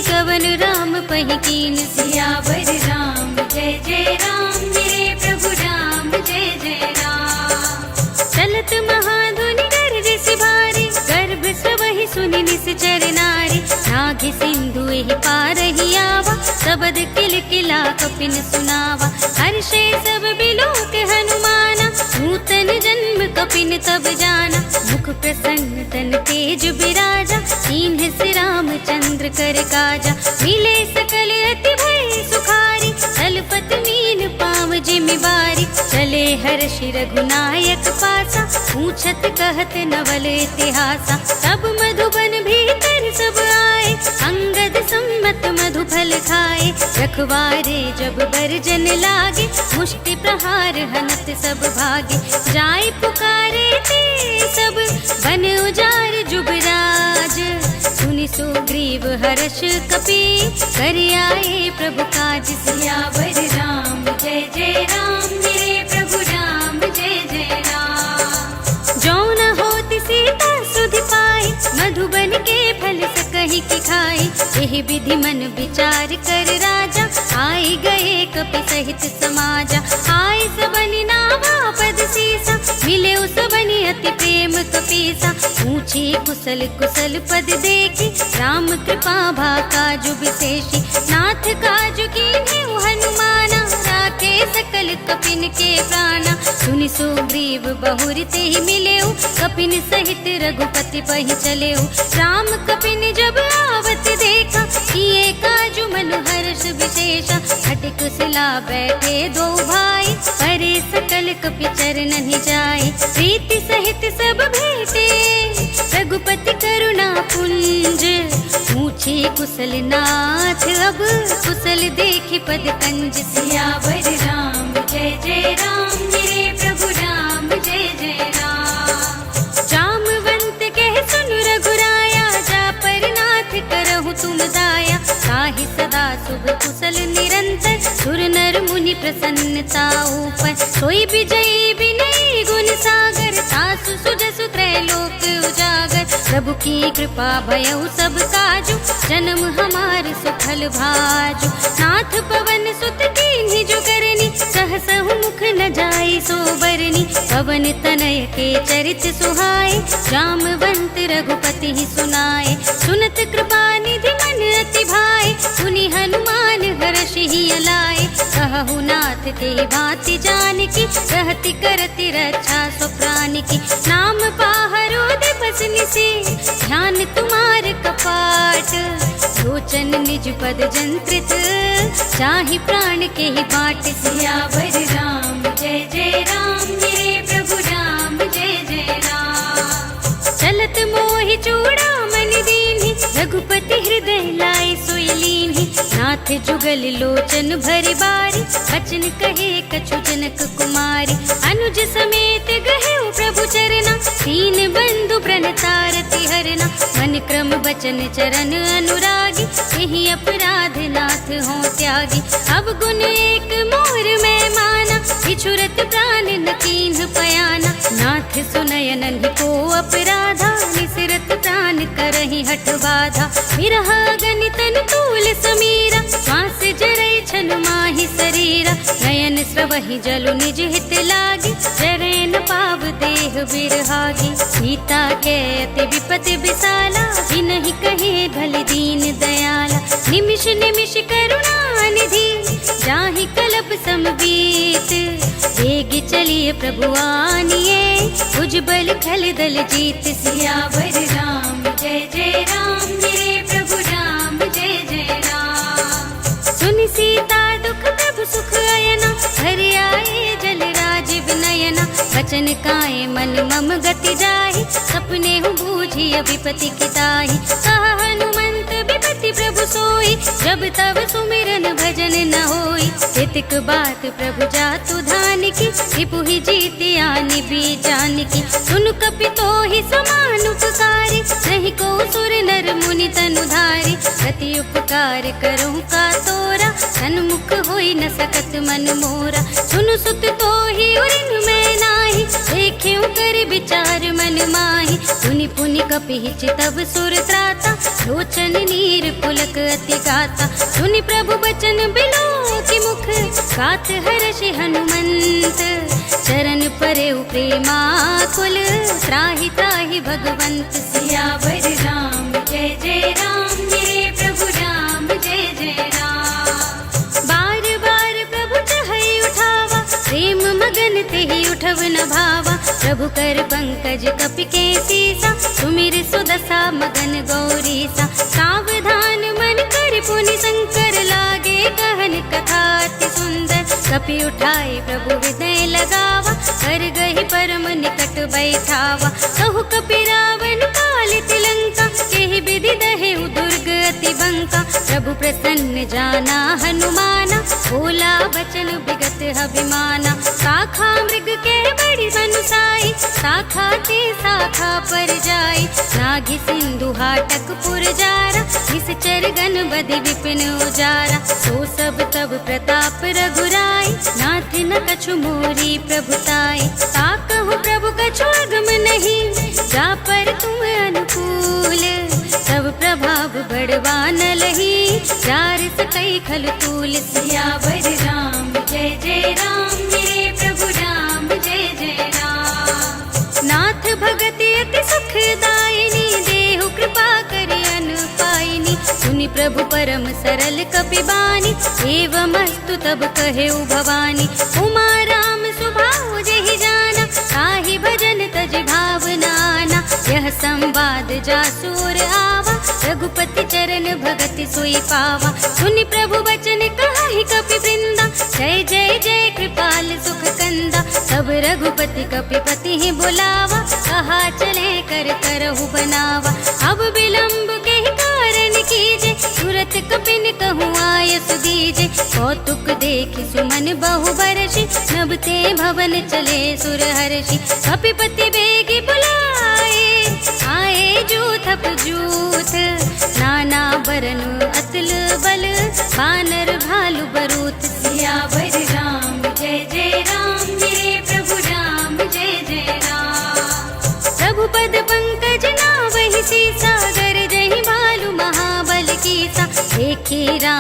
कवन राम पहि कीन। सियावर राम जय जय राम, मेरे प्रभु राम जय जय राम। चलत महाधुनि गरजसि भारी, गर्भ स्रवहि सुनि निश्चर नारी। नाघि सिंधु एहि पारहि आवा, सबद किलकिला कपिन सुनावा। हर्षे सब बिलोक हनुमाना, नूतन जन्म कपिन तब जाना। मुख प्रसन्न तन तेज बिराजा, कीन्ह से रामचंद्र कर काजा। मिले सकल अति भय सुखारी, तलपत मीन पाव जिमि बारी। चले हर्षि रघुनायक पासा, पूछत कहत नवल इतिहासा। तब मधुबन भीतर सब आए, अंगद सम्मत मधु फल खाए। रखवारे जब बरजन लागे, मुष्टि प्रहार हनत सब भागे। जाय पुकारे ते सब, बन उजार जुबराज। सुनि सुग्रीव हर्ष कपि, कर आए प्रभु काज। सियावर राम जय जय राम, मेरे प्रभु राम जय जय राम। जो न होति सीता सुधि पाई, मधुबन के फल सकहि की खाई। एहि विधि मन विचार कर राजा, आई गए कपि सहित समाजा। आय सबनि नावा पद सीसा, मिले सबनि अति प्रेम कपीसा। पूछे कुशल कुशल पद देखी, राम कृपा भा काजु विशेषी। नाथ काजु कीन्हे हनुमाना, राखे सकल कपिन के प्राणा। सुनि सुग्रीव बहुरि तेहि मिलेउ, कपिन सहित रघुपति पहि चलेउ। राम कपिन जब आवत देखा, किए काजु मनु हर्ष विशेषा। हट कुशला बैठे दो भाई, परे सकल कपि चरणहि जाय। प्रीति सहित सब भेटे, रघुपति करुणा पुंज। पूछे कुशल नाथ अब, कुशल देखि पद कंज। सियावर राम जय जय राम, मेरे प्रभु राम जय जय राम। जामवंत कह सुन रघुराया, जा पर नाथ करहु तुम दाया। ताहि सदा शुभ कुशल निरंतर, सुर नर मुनि प्रसन्नता ऊपर। सोई विजयी विनयी गुण सागर, सासु सुजसु त्रैलोक उजागर। प्रभु की कृपा भयउ सब काजु, जन्म हमार सुखल भाजु। नाथ पवन सुत कीन्ही जो करनी, सहसहु मुख न जाई सो बरनी। पवन तनय के चरित सुहाए, जामवंत रघुपति ही सुनाए। सुनत कृपा निधि मन अति भाए, सुनि हनुमान हर्षि ही अलाए। कहु नाथ ते भांति जानकी, रहति करति रक्षा सो प्राण की। नाम पाहरो दिवस निशि, ध्यान तुम्हार कपाट। लोचन निज पद जंत्रित, चाहि प्राण के ही बाट। सियावर राम जय जय राम, मेरे प्रभु राम जय जय राम। चलत मोहि चूड़ामणि दीन्हि, रघुपति हृदय लाए सोई लीन्हि। नाथ जुगल लोचन भरि बारी, बचन कहे कछु जनक कुमारी। अनुज समेत गहेउ प्रभु चरना, दीन बंधु प्रणतारति हरना। मन क्रम बचन चरण अनुरागी, यही अपराध नाथ हो त्यागी। अब गुण एक मोर में माना, बिछुरत प्राण न कीन्ह पयाना। नाथ सुनय नन्हि को अपराधा, निसरत प्राण करहि हठ बाधा। विरह गणित तूल समीरा, श्वास जरई छन माहि शरीरा। नयन स्रवहि जलु निज हित लागी, जरै न पाव देह बिरहागी। सीता के अति विपति विसाला, बिनहि कहे भल दीन दयाला। निमिष निमिष करुणा निधि, जाहि कलप समबीत। वेग चलिए प्रभु आनिए, उज्जवल खल दल जीत। सियावर राम जय जय राम, मेरे प्रभु राम जय जय राम। सुनि सीता दुख प्रभु सुख अयना, हरि आए जल राजीव नयना। बचन काए मन मम गति जाहि, सपने हूँ बूझिय विपति की ताहि। कहा हनुमंत विपति प्रभु सोई, जब तब सुमिरन भजन न होई। तितिक बात प्रभु जातु धान की, रिपु ही जीति आनि भी जान की। सुन कपि तोहि समान उपकारी, नहीं को सुर नर मुनि तनुधारी। प्रति उपकार करहु का तोरा, सन्मुख होई न सकत मन मोरा। सुनु सुत तोहि उरिन में नाही, देखेउ कर विचार मन माही। पुनि पुनि कपि चितव सुर त्राता, लोचन नीर पुलक अति गाता। सुनि प्रभु बचन बिलो की मुख, गात हर्षि हनुमंत। चरण परेउ प्रेमाकुल, त्राहि त्राहि भगवंत। सियावर राम जय जय राम, मेरे प्रभु राम जय जय राम। बार बार प्रभु चहई उठावा, प्रेम मगन तेहि उठव न भावा। प्रभु कर पंकज कपि के सीसा, सुमिर सुदशा मगन गौरीसा। सावधान मन कर पुनि शंकर लागे, कहन कथा अति सुंदर। कपि उठाए प्रभु हृदय लगावा, कर गहि परम निकट बैठावा। कहु कपि रावण पालित लंका, केहि विधि दहेउ दुर्ग अति बंका। प्रभु प्रसन्न जाना हनुमाना, बोला बचन विगत अभिमाना। शाखा मृग के बड़ी बनुसाई, शाखा ते शाखा पर जाई। नागि सिंधु हाटक पुर जारा, निश्चर गण बधि विपिन उजारा। सो सब तब प्रताप रघुराई, नाथ न कछु मोरी प्रभुताई। ताकहु प्रभु कछु अगम नहीं, जा पर तुम अनुकूल। सब प्रभाव बड़वान लही, जार सकई खल तूल। सियावर राम जय जय राम, मेरे प्रभु राम जय जय राम। नाथ भगति अति सुखदायिनी, देहु कृपा करि अनुपायिनी। सुनि प्रभु परम सरल कपि बानी, एवमस्तु तब कहेउ भवानी। उमा राम सुभाउ जेहि जाना, ताहि भजन तज भावनाना। यह संवाद जासुर आवा, रघुपति चरण भगति सोई पावा। सुनि प्रभु बचन कहाहि कपि वृंदा, जय जय जय कृपाल सुख कंदा। सब रघुपति कपि पति ही बुलावा, कहा चले कर करहु बनावा। अब विलंब के कारण कीजे, तुरत कपिन कहूँ आयस दीजे। कौतुक देखि सुमन बहु बरषि, नभते भवन चले सुर हर्षि। कपिपति बेगी बुलाए, आए जूथप जूथ। नाना बरन अतुल बल, बानर भालु बरूथ। सियावर राम जय जय राम, मेरे प्रभु राम जय जय राम। प्रभु पद पंकज नावहि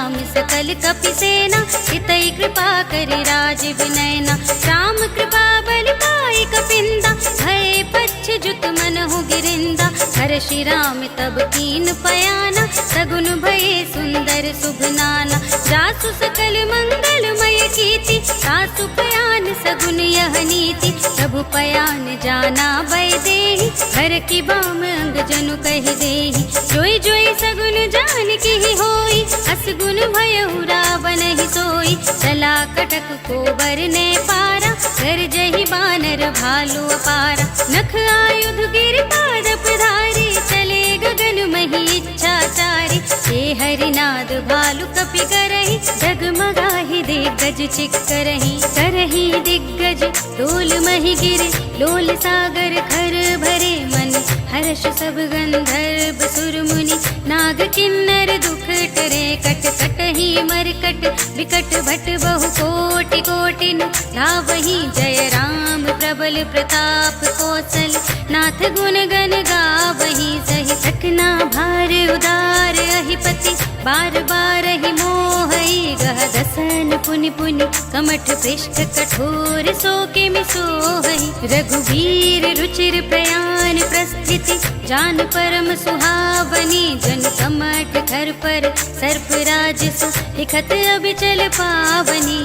राम सकल कपि सेना, हितै कृपा करि राजीव नयना। राम कृपा बल पाई कपिंदा, भय पच्छ्युत मनहु गिरिंदा। हर्षि राम तब कीन पयाना, सगुन भये सुंदर शुभ नाना। जासु सकल मंगलमय कीर्ति, तासु पयान सगुन यह नीति। प्रभु पयान जाना भय देहि, हर की बाम अंग जनु कहि देहि। जोई जोई सगुन जान की होई, अस गुण भयउ रावण ही सोई। चला कटक को बरने पारा, कर जहि बानर भालु अपारा। नख आयुध गिर पाद पधारी, चले गगन मही इच्छाचारी। हे हरिनाद भालु कपि करहि, डगमगाहि दिग्गज चिक्करहि। करहि दिग्गज डोल मही गिरे, लोल सागर खर भरे मन। हर्ष सब गंधर्व सुर मुनि, नाग किन्नर दुख टरे। कट कटहि मरकट विकट भट बहु कोटि कोटिन। गावहि जय राम प्रबल प्रताप कौशल, नाथ गुण गण गावहि सहि। सकना भार उदार अहिपति, बार बार ही मोहई। गह दसन पुनि पुनि, कमठ पृष्ठ कठोर सोके मिसोहई। रघुवीर रुचिर प्रयाण प्रस्थिति, जान परम सुहावनी। जन कमठ घर पर सर्प राज सु, लिखत अबिचल पावनी।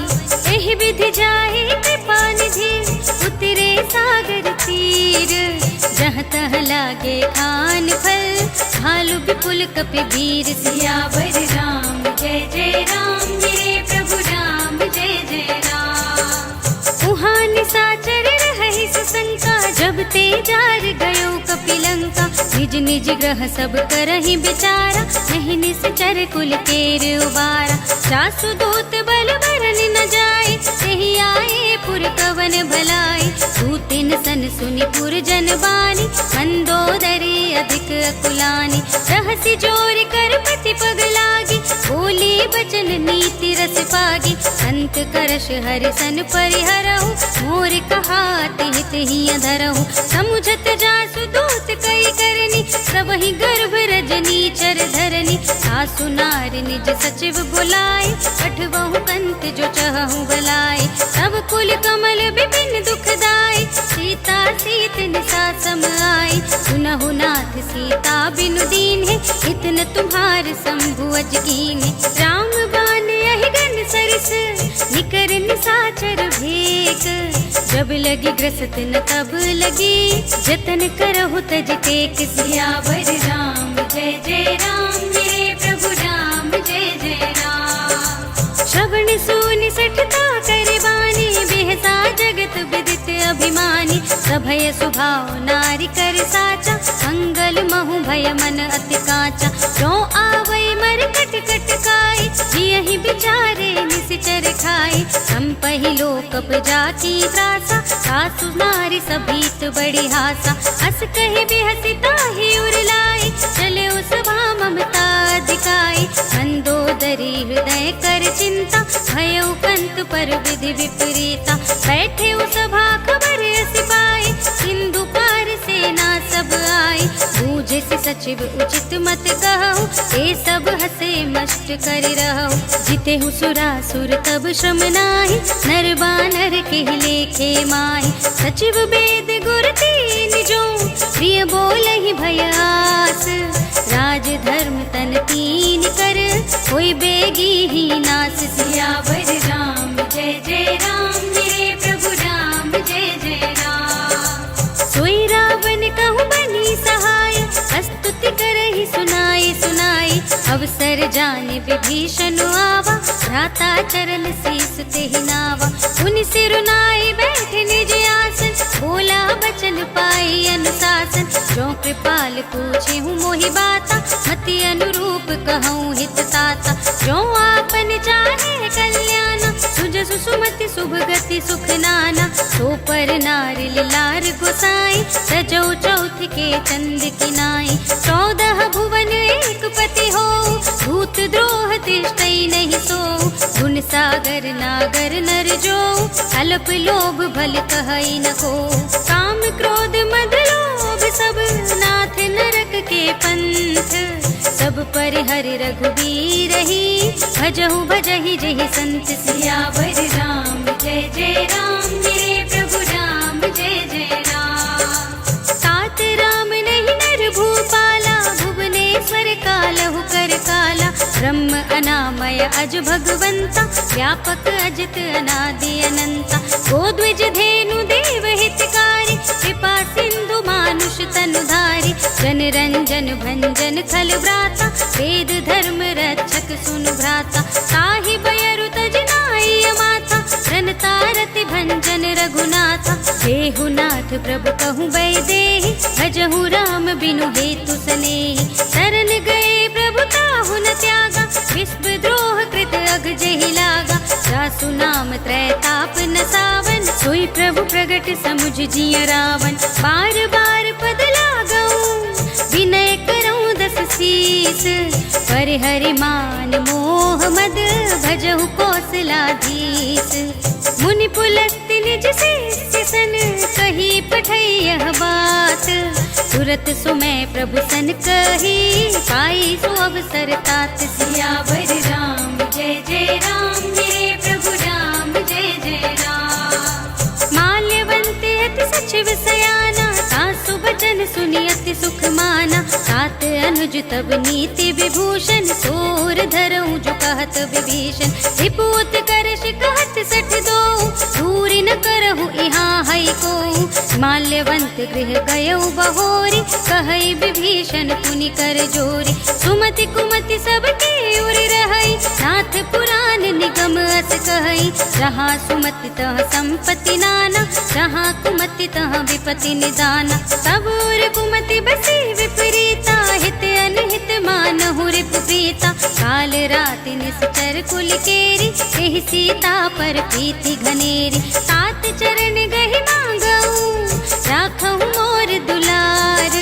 एहि विधि जाहि कृपा निधि, उतरे सागर तीर। जहाँ तहाँ लागे खान फल, भालु विपुल कपि वीर। सियावर राम जय जय राम, मेरे प्रभु राम जय जय राम। उहाँ निशाचर रहहि सुशंका, जब ते जार गयो कपिलंका। निज निज ग्रह सब करहि विचारा, नहीं निश्चर कुल केर उबारा। जासु दूत बल बरन न जाए, तेहि आए पुर कवन भलाई। दूतिन सन सुनि पुर जन बानी, मंदोदरी अधिक अकुलानी। रहसि जोर कर पति पग लागी, बोली बचन नीति रस पागी। अंत करश हरि सन परिहरहु, मोर कहाति हित ही धरहु। समुझत जासु दूत कई करनी, सबहि गर्भ रजनी चर धरनी। सासु नार निज सचिव बुलाए, पठबहु कंत जो चहु बलाए। तब कुल कमल विपिन दुखदाई, सीता सीत निसा सम आई। सुनहु नाथ सीता बिनु दीन्हे, इतन तुम्हार शंभु अज कीन्हे। राम बान यहि गन सरिस, निकर निसाचर भेक। जब लगी ग्रसत न तब लगी, जतन करहु तज टेक। सियावर राम जय जय राम, मेरे प्रभु राम जय जय राम। श्रवण सुनि सठता कर बानी, बेहसा जगत विदित अभिमानी। सभय स्वभाव नारी कर साचा, मंगल महु भय मन अति काचा। जो आवै मर कट कट काई, जियहि विचारे निश्चर खाई। संपहि लोक जाकी त्रासा, सासु नारी सभीत बड़ी हासा। अस कहि बिहसि ताहि उरलाई, चले सभा ममता दिखाई। मंदोदरी हृदय कर चिंता, भयउ कंत पर विधि विपरीता। बैठे सभा खबर सिपाही, सिंधु पार सेना सब आई। बूझे से सचिव उचित मत कहु, ये सब हसे मस्त कर रहु। जिते हु सुरासुर तब श्रम नाही, नर बानर के लेखे माही। सचिव वेद गुर तीन जो, प्रिय बोलहि भय आस। राज धर्म तन तीन कर, होई बेगी ही नास। सियावर राम जय जय राम, मेरे प्रभु राम जय जय राम। सोई रावण कहु बनी सहाय, स्तुति करहि सुनाई सुनाई। अवसर जाने विभीषण आवा, भ्राता चरण शीस तेहि नावा। उनि सिरुनाई बैठे निज आसन, बोला बचन पाई अनुशासन। जो कृपाल पूछे हूँ मोहि बाता, मति अनुरूप कहूँ हित ताता। जो आपन चाहे कल्याण, सुजसु सुमति शुभ गति सुख नाना। तो पर नारी लार गोसाई, सजौ चौथ के चंद की नाई। 14 भुवन एक पति हो, भूत द्रोह तिष्ठई नहीं सो। गुण सागर नागर नर जो, अल्प लोभ भल कहई न को। काम क्रोध मद लोभ सब, नाथ नरक के पंथ। सब सब पर हरि रघुबीर ही, भजहु भजहि जेहि संत सियावर राम। जय जय राम मेरे प्रभु राम, जय जय राम। सात राम नहीं नर भूपाला, भुवनेश्वर कालहु कर काला। ब्रह्म अनामय अज भगवंता, व्यापक अजित अनादि अनंता। गोद्विज धेनु देव हितकारी, कृपा सिंधु मानुष तनुधारी। जन रंजन भंजन खल व्राता, वेद धर्म रक्षक सुनु भ्राता। ताहि बयरु तज नाई माथा, रनता रति भंजन रघुनाथा। देहु नाथ प्रभु कहूँ बैदेहि, भजहु राम बिनु हेतु सनेहि। शरण गए प्रभु ताहु न त्यागा, विश्व द्रोह कृत अग जेहि लागा। जासु नाम त्रैताप न सावन, सोई प्रभु प्रगट समुझ जिय रावण। बार बार पद लागऊं, विनय करऊं दस शीस। पर हरि मान मोह मद, भजहु कौशलाधीश। मुनि पुलस्त्य निज शिष्य सन, कही पठई यह बात। तुरत सुमय प्रभु सन कही, पाई सो अवसर तात। सियावर राम जय जय राम मेरे प्रभु राम, जय जय राम। माल्यवंत अति सचिव सयाना, सासु बचन सुनि अति सुख माना। सात अनुज तब नीति विभूषण, सोर धरऊं जो कहत विभीषण। रिपुत करश कहत सठ दो, दूरि न करहु इहाँ हई को। माल्यवंत गृह गयऊ बहोरी, कहई विभीषण पुनि कर जोरी। सुमति कुमति सबके उर रहई, नाथ पुराण निगम अस कहई। जहाँ सुमति तह संपत्ति नाना, जहाँ कुमति तह विपत्ति निदाना। तब उर कुमति बसी विपरीता, हित अनहित मानहु रिपु प्रीता। काल राति निश्चर कुल केरी, एहि सीता पर प्रीति घनेरी। सात चरण गहि मांगऊं, राखहु मोर दुलार।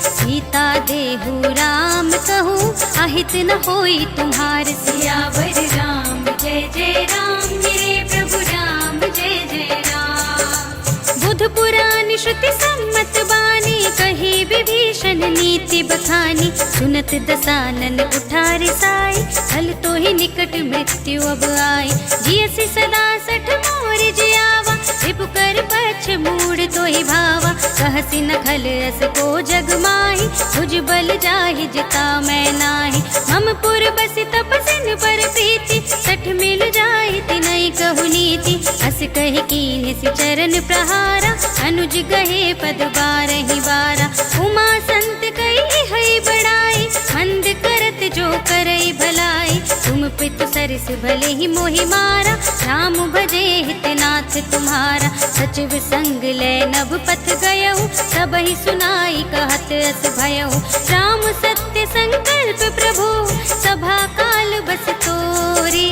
सीता देहु राम कहूँ, अहित न होई तुम्हार। सियावर राम जय जय राम मेरे प्रभु राम, जय जय राम। बुध पुराण श्रुति सम्मत बानी, कही विभीषण नीति बखानी। सुनत दसानन उठार साई, हल तो ही निकट मृत्यु अब आई। जियसि सदा सठ मोर जियावा, रिपु कर पछ मूड तो ही भावा। कहसि न खल अस को जग माही, भुज बल जाहि जिता मैं नाही। मम पुर बसि तपसिन पर प्रीति, सठ मिल जाहि तिनहि कहु नीति। अस कहि कीन्हि सि चरण प्रहारा, अनुज गहे पद बारहि बारा। उमा संत कही हई बड़ाई, मंद करत जो करई भलाई। तुम पितु सरिस भले ही मोहि मारा, राम भजे हितनाथ तुम्हारा। सचिव संग ले नभ पथ गयऊ, सबहि सुनाई कहत अस भयऊ। राम सत्य संकल्प प्रभु, सभा काल बस तोरी।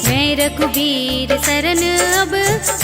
मैं रघुबीर सरन अब,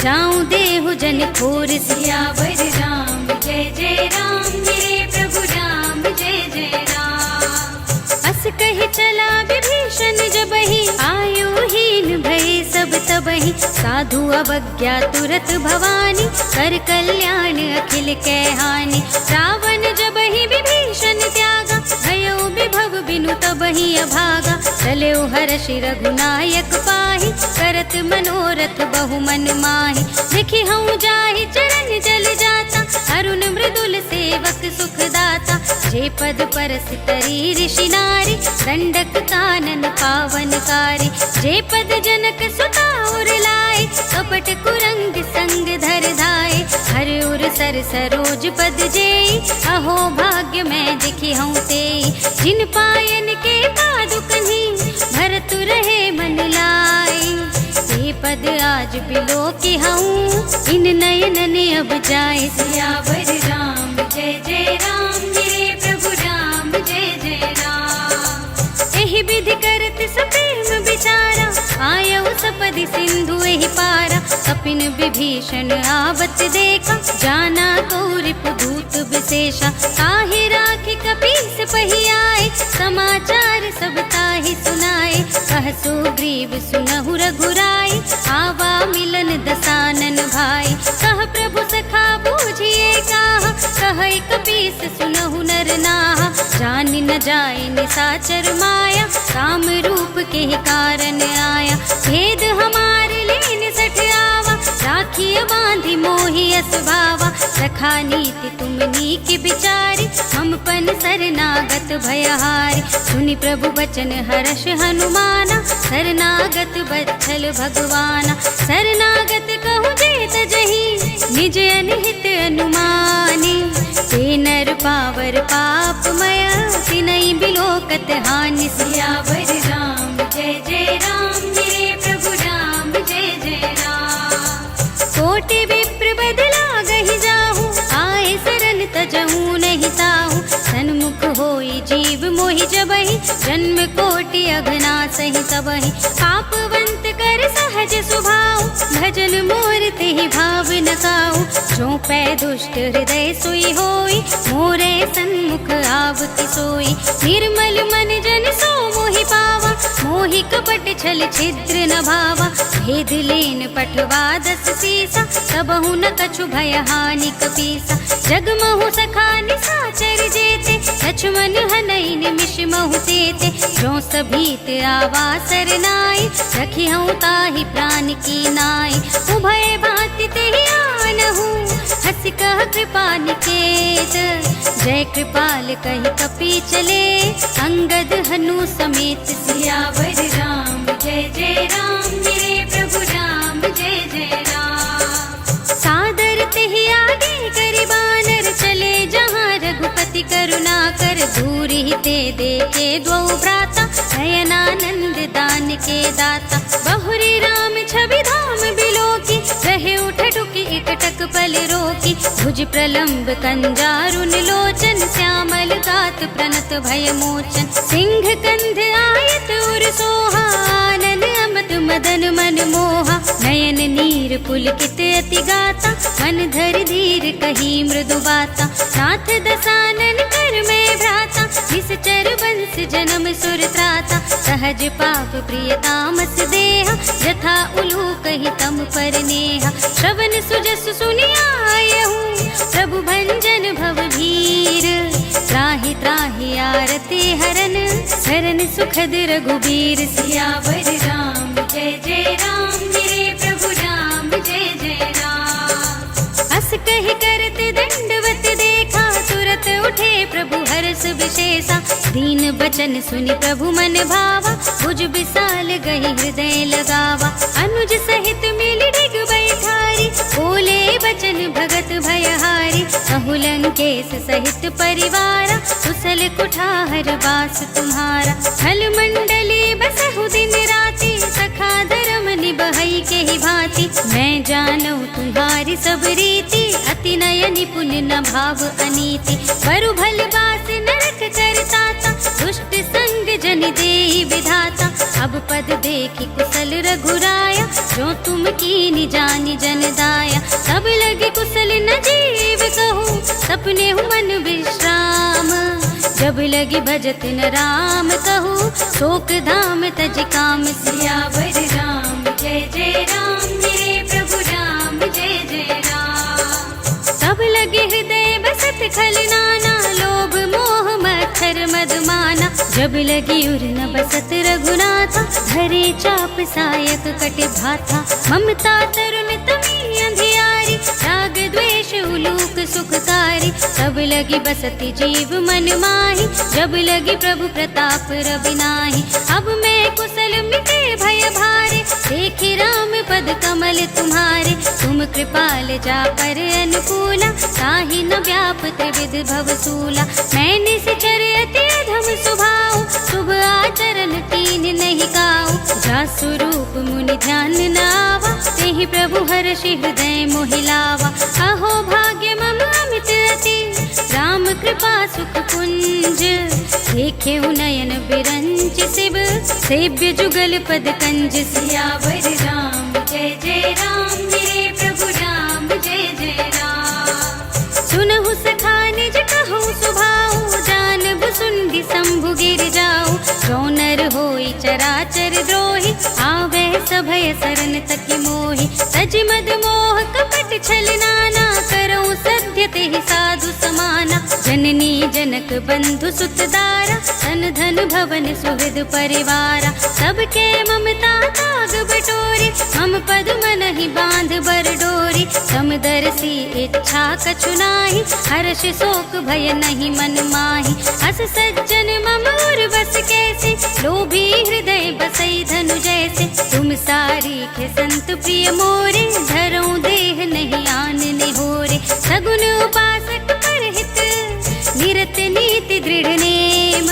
जाऊं देहु जन खोर। सियावर राम जय जय राम मेरे प्रभु राम, जय जय राम। अस कहि चला विभीषण जबहि, आयुहीन भय सब तबहि। साधु अवज्ञा तुरत भवानी, कर कल्याण अखिल कै हानि। रावण जबहि विभीषण त्यागा, भयो विभव बिनु तबहि अभागा। चलेउ हर्षि रघुनायक पाहि, करत मनोरथ बहु मन माहि। देखि हऊँ जाहि चरण जल जाता, अरुण मृदुल सेवक सुखदाता। जे पद परस तरी ऋषि नारी, दंडक कानन पावनकारी। जे पद जनक सुता उर लाए, कपट कुरंग संग धर धाए। हर उर सर सरोज पद जेई, अहो भाग्य मैं दिखी हूँ तेई। जिन पायन के पादुकन्हि, भरतु रहे मन लाई। ये पद आज बिलो की हूँ, इन नयनन अब जाए। सियावर राम जय जय राम मेरे प्रभु राम, जय जय राम। एहि विधि करत सप्रेम विचारा, आयऊ सपदि सिंधु एहि पारा। कपिन विभीषण आवत देखा, जाना को रिपु दूत विशेषा। ताहि राखि कपीस पहि आए, समाचार सब ताहि सुनाए। कह सुग्रीव सुनहु रघुराई, आवा मिलन दसानन भाई। कह प्रभु सखा बूझिए काहा, कहै कपीस सुनहु नर नाहा। जानि न जाए निशाचर माया, राम रूप के ही कारण आया। भेद हमारे लेन सठ आवा, राखिय बांधी मोहि अस भावा। सखा नीति तुम नीक बिचारी, हम पन शरणागत भयहारी। सुनि प्रभु बचन हर्ष हनुमाना, शरणागत बत्सल भगवाना। शरणागत कहूँ जेत जही, निज अनहित अनुमानी। ते नर पावर पापमय, तिनहि बिलोकत हानि। सियावर राम जय जय राम, मेरे प्रभु राम जय जय राम। कोटि विप्र बदला गहि जाहू, आए शरण तजहू नहीं ताहू। सन्मुख होई जीव मोहि जबहि, जन्म कोटि अघना सहि सबहि। पापवंत कर सहज स्वभाव, भजन मोर तेहि भाव न काहू। जो पै दुष्ट हृदय सोई होई, मोरे सन्मुख आवति सोई। निर्मल मन जन सो मोहि पावा, मोहि कपट छल छिद्र न भावा। भेद लेन पठवा दस सीसा, सबहु न कछु भय हानि कपीसा। जगमहु सखा निशाचर जेते, लक्ष्मण हनई निमिष महु तेते। जो सभीत आवा सरनाई, रखी हूँ ताहि प्राण की नाई। उभय भांति तेहि आनहु, हंस कह कृपा निकेत। जय कृपाल कहि कपि चले, अंगद हनु समेत। सियावर राम जय जय राम, मेरे प्रभु राम जय जय राम। सादर तेहि आगे करि बानर, चले जहाँ रघुपति करुणा कर। दूर ही ते देखे द्वौ भ्राता, नयनानंद दान के दाता। बहुरी राम छवि धाम बिलोकी, रहे उठ टुकी एकटक पल रोकी। भुज प्रलंब कंजारुन लोचन, श्यामल गात प्रणत भय मोचन। सिंह कंध आयत उर सोहा, आनन अमत मदन मन मोहा। नयन नीर पुलकित अति गाता, मन धर धीर कही मृदु बाता। नाथ दसानन कर में भ्राता, निश्चर वंश जन्म सुर त्राता। सहज पाप प्रिय तामस देहा, यथा उलूक ही तम पर नेहा। श्रवण सुजस सुनियायहु, प्रभु भंजन भव भीर। त्राहि त्राहि आरती हरन, शरण सुखद रघुबीर। सियावर राम जय जय राम, मेरे प्रभु राम जय जय राम। अस कहि करत दंडवत देखा, तुरत उठे प्रभु हर्ष विशेषा। दीन बचन सुनि प्रभु मन भावा, भुज विशाल गहि हृदय लगावा। अनुज सहित मिल डिग बैठारी, बोले बचन भगत भयहारी। कहु लंकेश सहित परिवारा, कुशल कुठार बास तुम्हारा। खल मंडली बसहु दिन राति, सखा धर्म निबहई के ही भांति। मैं जानू तुम्हारी सब रीति, अति नय निपुण न भाव अनीति। बरु भल बास नरक करताता, दुष्ट संग जन देहि विधाता। अब पद देखि कुशल रघुराया, जो तुम कीनि जानि जन दाया। सब लगे कुशल न जीव कहूँ, सपने हूँ मन विश्राम। जब लगी भजत न राम कहूँ, शोक धाम तज काम। सियावर राम जय जय राम, मेरे प्रभु राम जय जय राम। सब लगे हृदय बसत खल नाना, लोभ मोह मच्छर मदमाना। जब लगी उर न बसत रघुनाथा, धरे चाप सायक कटे भाथा। ममता तरुण तमी अंधियारी, राग द्वेष उलूक सुखकारी। तब लगी बसती जीव मन माही, जब लगी प्रभु प्रताप रवि नाही। अब मैं कुशल मिटे भय भारे, देखि राम पद कमल तुम्हारे। तुम कृपाल जा पर अनुकूला, ताहि न व्याप त्रिविध भवसूला। मैंने सिचर अति अधम सुभाव, शुभ आचरण कीन नहीं गाओ। जा स्वरूप मुनि ध्यान न आवा, तेहि प्रभु हर्षि हृदय मोहि लावा। अहो भाग्य मम अमित अति, राम कृपा सुख कुंज। देखे नयन बिरंच शिव, सेव्य जुगल पद कंज। सियावर राम जय जय राम, मेरे प्रभु राम जय जय राम। सुनहु सखा निज कहूँ सुभाऊ, जानबु सुनहि शंभु गिर जाऊ। जो नर होई चराचर द्रोही, आवे सभय शरण तकि मोहि। तज मद मोह कपट छल नाना, करऊँ सत्य तेहि साधु समाना। जन जननी जनक बंधु सुतदारा, धन धन भवन सुहृद परिवारा। सबके ममता ताग बटोरी, मम पद मनहि बांध बर डोरी। समदर्शी इच्छा कछु नाही, हर्ष शोक भय नहीं मन माही। अस सज्जन मम उर बस कैसे, लोभी हृदय बसई धनु जैसे। तुम सारीखे संत प्रिय मोरे, धरऊं देह नहीं आन निहोरे। सगुन उपासक परहित, निरत नीति दृढ़ नेम।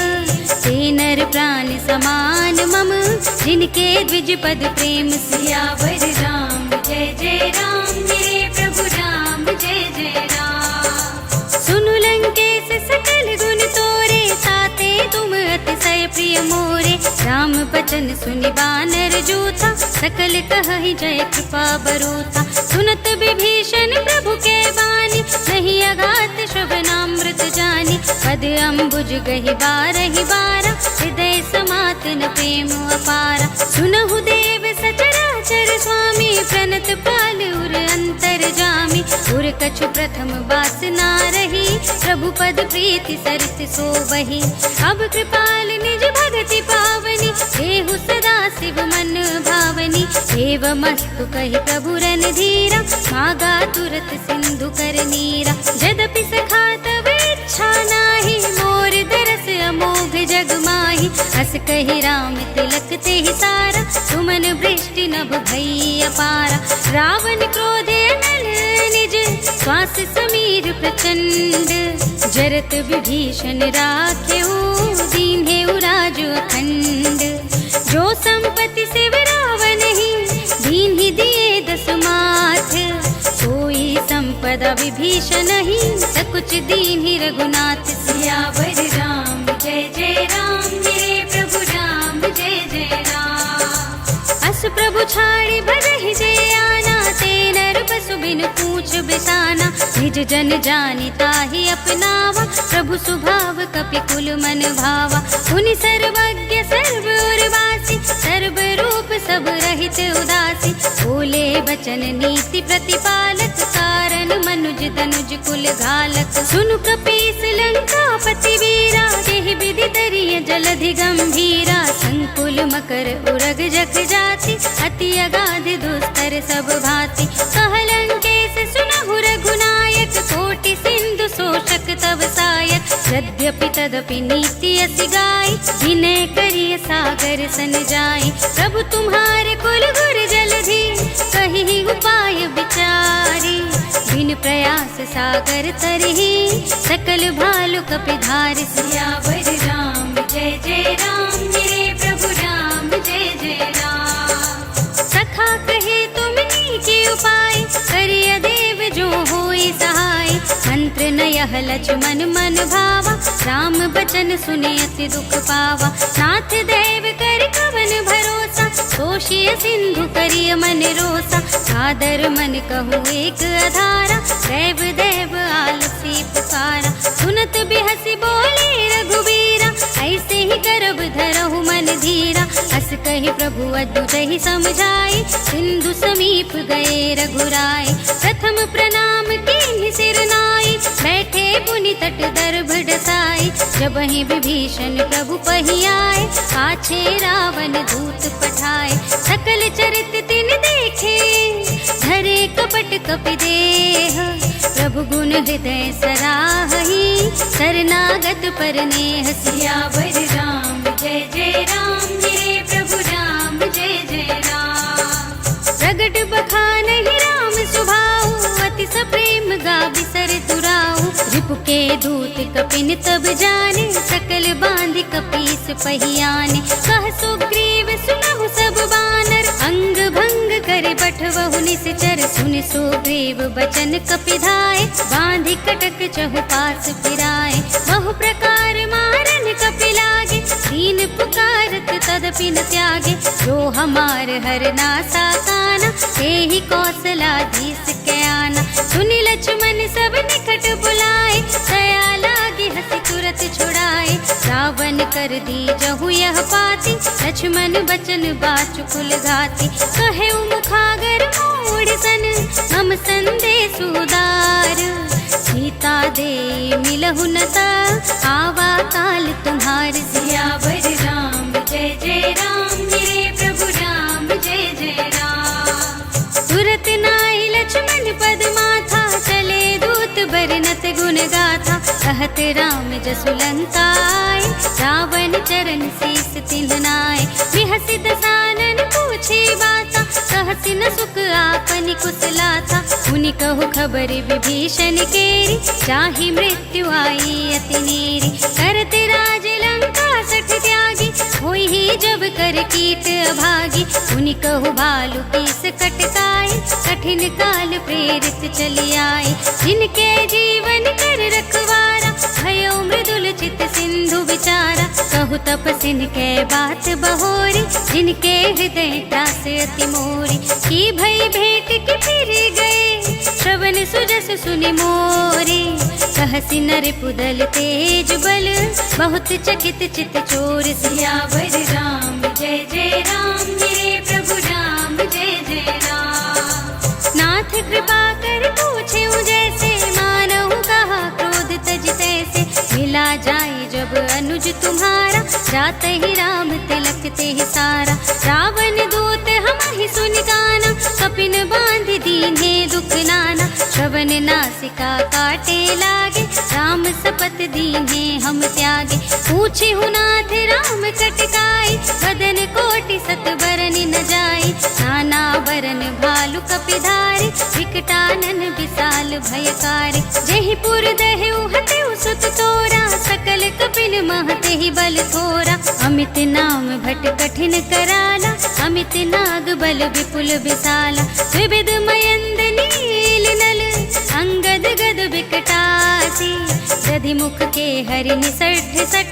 ते नर प्राण समान मम, जिनके द्विज पद प्रेम। सियावर राम जय जय राम, मेरे प्रभु राम जय जय राम। सुनु लंकेश सकल गुण तोरे, ताते तुम अतिशय प्रिय मोरे। राम बचन सुनि बानर जोता, सकल कहहि जय कृपा बरोता। सुनत विभीषण प्रभु के बानी, नहीं अघात श्रवणामृत जानी। पद अम्बुज गहि बारहि बारा, हृदय समातन प्रेम अपारा। सुनहु देव सचराचर स्वामी, प्रणत पाल उर अंतर जामी। उर कछु प्रथम बास ना रही, प्रभु पद प्रीति सरित सोबहि। अब कृपाल निज भगति पावनी, देहु सदा शिव मन भावनी। एवमस्तु कहि प्रभु रणधीरा, मागा तुरत सिंधु कर नीरा। यद्यपि सखा तब इच्छा नाही, मोर दरस अमोघ जग माही। हस कहि राम तिलक तेहि सारा, सुमन वृष्टि नभ भई अपारा। रावण क्रोधे नल निज, श्वास समीर प्रचंड। जरत विभीषण राखेउ, दीन्हेउ राज अखंड। जो संपत्ति शिव रावण ही, दीन्हि दिए दस माथ। सोई संपदा विभीषण ही, सकुच दीन्हि रघुनाथ। सियावर राम जय जय राम, मेरे प्रभु राम जय जय राम। अस प्रभु छाड़ि भजहि जे आना, ते नर पशु बिन पूछ बिसाना। निज जन जानि ताहि अपनावा, प्रभु स्वभाव कपि कुल मन भावा। मुनि सर्वज्ञ सर्व उर्वासी, सर्व रूप सब रहित उदासी। बोले बचन नीति प्रतिपालक, कारण मनुज तनुज कुल घालक। सुनु कपीस लंकापति वीरा, तेहि विधि तरिय जलधि गंभीरा। संकुल मकर उरग जग जाति, अति अगाध दुस्तर सब भांति। कहलंकेश सुनहु रघुनायक, कोटि सिंधु शोषक तव सायक। यद्यपि तदपि नीति असि गाई, विनय करिय सागर सन जाई। प्रभु तुम्हारे कुल गुर जलधि, कहि उपाय विचारी। बिन प्रयास सागर तरहि, सकल भालु कपि धारि। सियावर राम जय जय राम, मेरे प्रभु राम जय जय राम। सखा कहे तुमनी के उपाय, करिय देव जो होई सहाय। मंत्र नयह लक्ष्मण मन भावा, राम बचन सुने अति दुख पावा। नाथ देव कर कवन भरोसा, तोषिय सिंधु करिय मन रोसा। सादर मन कहूँ एक अधारा, देव देव आलसी पुकारा। सुनत बिहसी बोले रघुवीरा, ऐसे ही करब धरहु मन धीरा। हस कहि प्रभु अद्भुत समझाई, सिंधु समीप गए रघुराय। प्रथम प्रणाम कीन्हि सिर नाई, बैठे पुनि तट दर्भ डसाई। जबहि विभीषण प्रभु पहि आए, पाछे रावण दूत पठाए। सकल चरित तिन देखे, धरे कपट कपि देह। प्रभु गुण हृदय सराहहि, शरणागत पर नेह। सियावर राम जय जय राम, मेरे प्रभु राम जय जय राम। प्रगट बखानहि राम सुभाऊ, अति सप्रेम गावि सर तुराऊ। रिपु के दूत कपिन तब जाने, सकल बांधि कपीस पहियाने। कह सुग्रीव सुनहु सब बानर, अंग भंग करे बठवहु निश्चर। सुनि सुग्रीव बचन कपिधाय, बांधि कटक चहु पास फिराए। बहु प्रकार मारन कपि लागे, दीन पुकारत तदपि न त्यागे। जो हमार हर नासा काना, तेहि कौशलाधीश के आना। सुनि लक्ष्मण सब निकट बुलाए, दया लागी हंसी तुरत छुड़ाए। रावण कर दी जहु यह पाती, लक्ष्मण बचन बाचुकुल घाती। कहे मुखागर मोड़ सन, हम संदेश उदार। सीता दे मिलहु न ता, आवा काल तुम्हार सियावर राम जय जय राम, मेरे प्रभु राम जय जय राम। तुरत नाई लक्ष्मण पद माथा, चले दूत बरनत गुण गाथा, कहत राम जसु लंका आए, रावण चरण शीस तिन्ह नाय। बिहसि दसानन पूछे बाता, कहसि न सुख आपनि कुशलाथा, मुनि कहु खबर विभीषण केरी, चाहि मृत्यु आई अति नेरी। करत राज लंका सठ त्यागी, होई ही जब कर कीट अभागी। मुनि कहु भालु कीस कटकाए, कठिन काल प्रेरित चली आए। जिनके जीवन कर रखवारा, भयो मृदुल चित सिंधु विचारा। कहु तपसिन के बात बहोरी, जिनके हृदय त्रास अति मोरी। की भई भेंट के फिर गए, श्रवण सुजस सुनि मोरे। कहसि नर पुदल तेज बल, बहुत चकित चित चोर। सियावर राम जय जय राम, मेरे प्रभु राम जय जय राम। नाथ कृपा कर पूछे जैसे, मानहु कहा क्रोध तज तैसे। मिला जाए जब अनुज तुम्हारा, जात ही राम तिलक ते सारा। रावण दूत हम ही सुन गाना, कपिन बांध दीन्हे दुख नाना। श्रवण नासिका काटे लागे, राम सपत दीन्हे हम त्यागे। पूछे नाथ राम कटकाई, बदन कोटि सत बरन न जाई। नाना बरन भालु कपिधारी, विकटानन विशाल भयकारी। जहि पुर दहेउ हतेउ सुत तोरा, सकल कपिन महते ही बल थोरा। अमित नाम भट कठिन कराला, अमित नाग बल विपुल विशाला। विविध मयंद नील नल, अंगद गद विकटासी। दधि मुख के हरि निसठ सठ,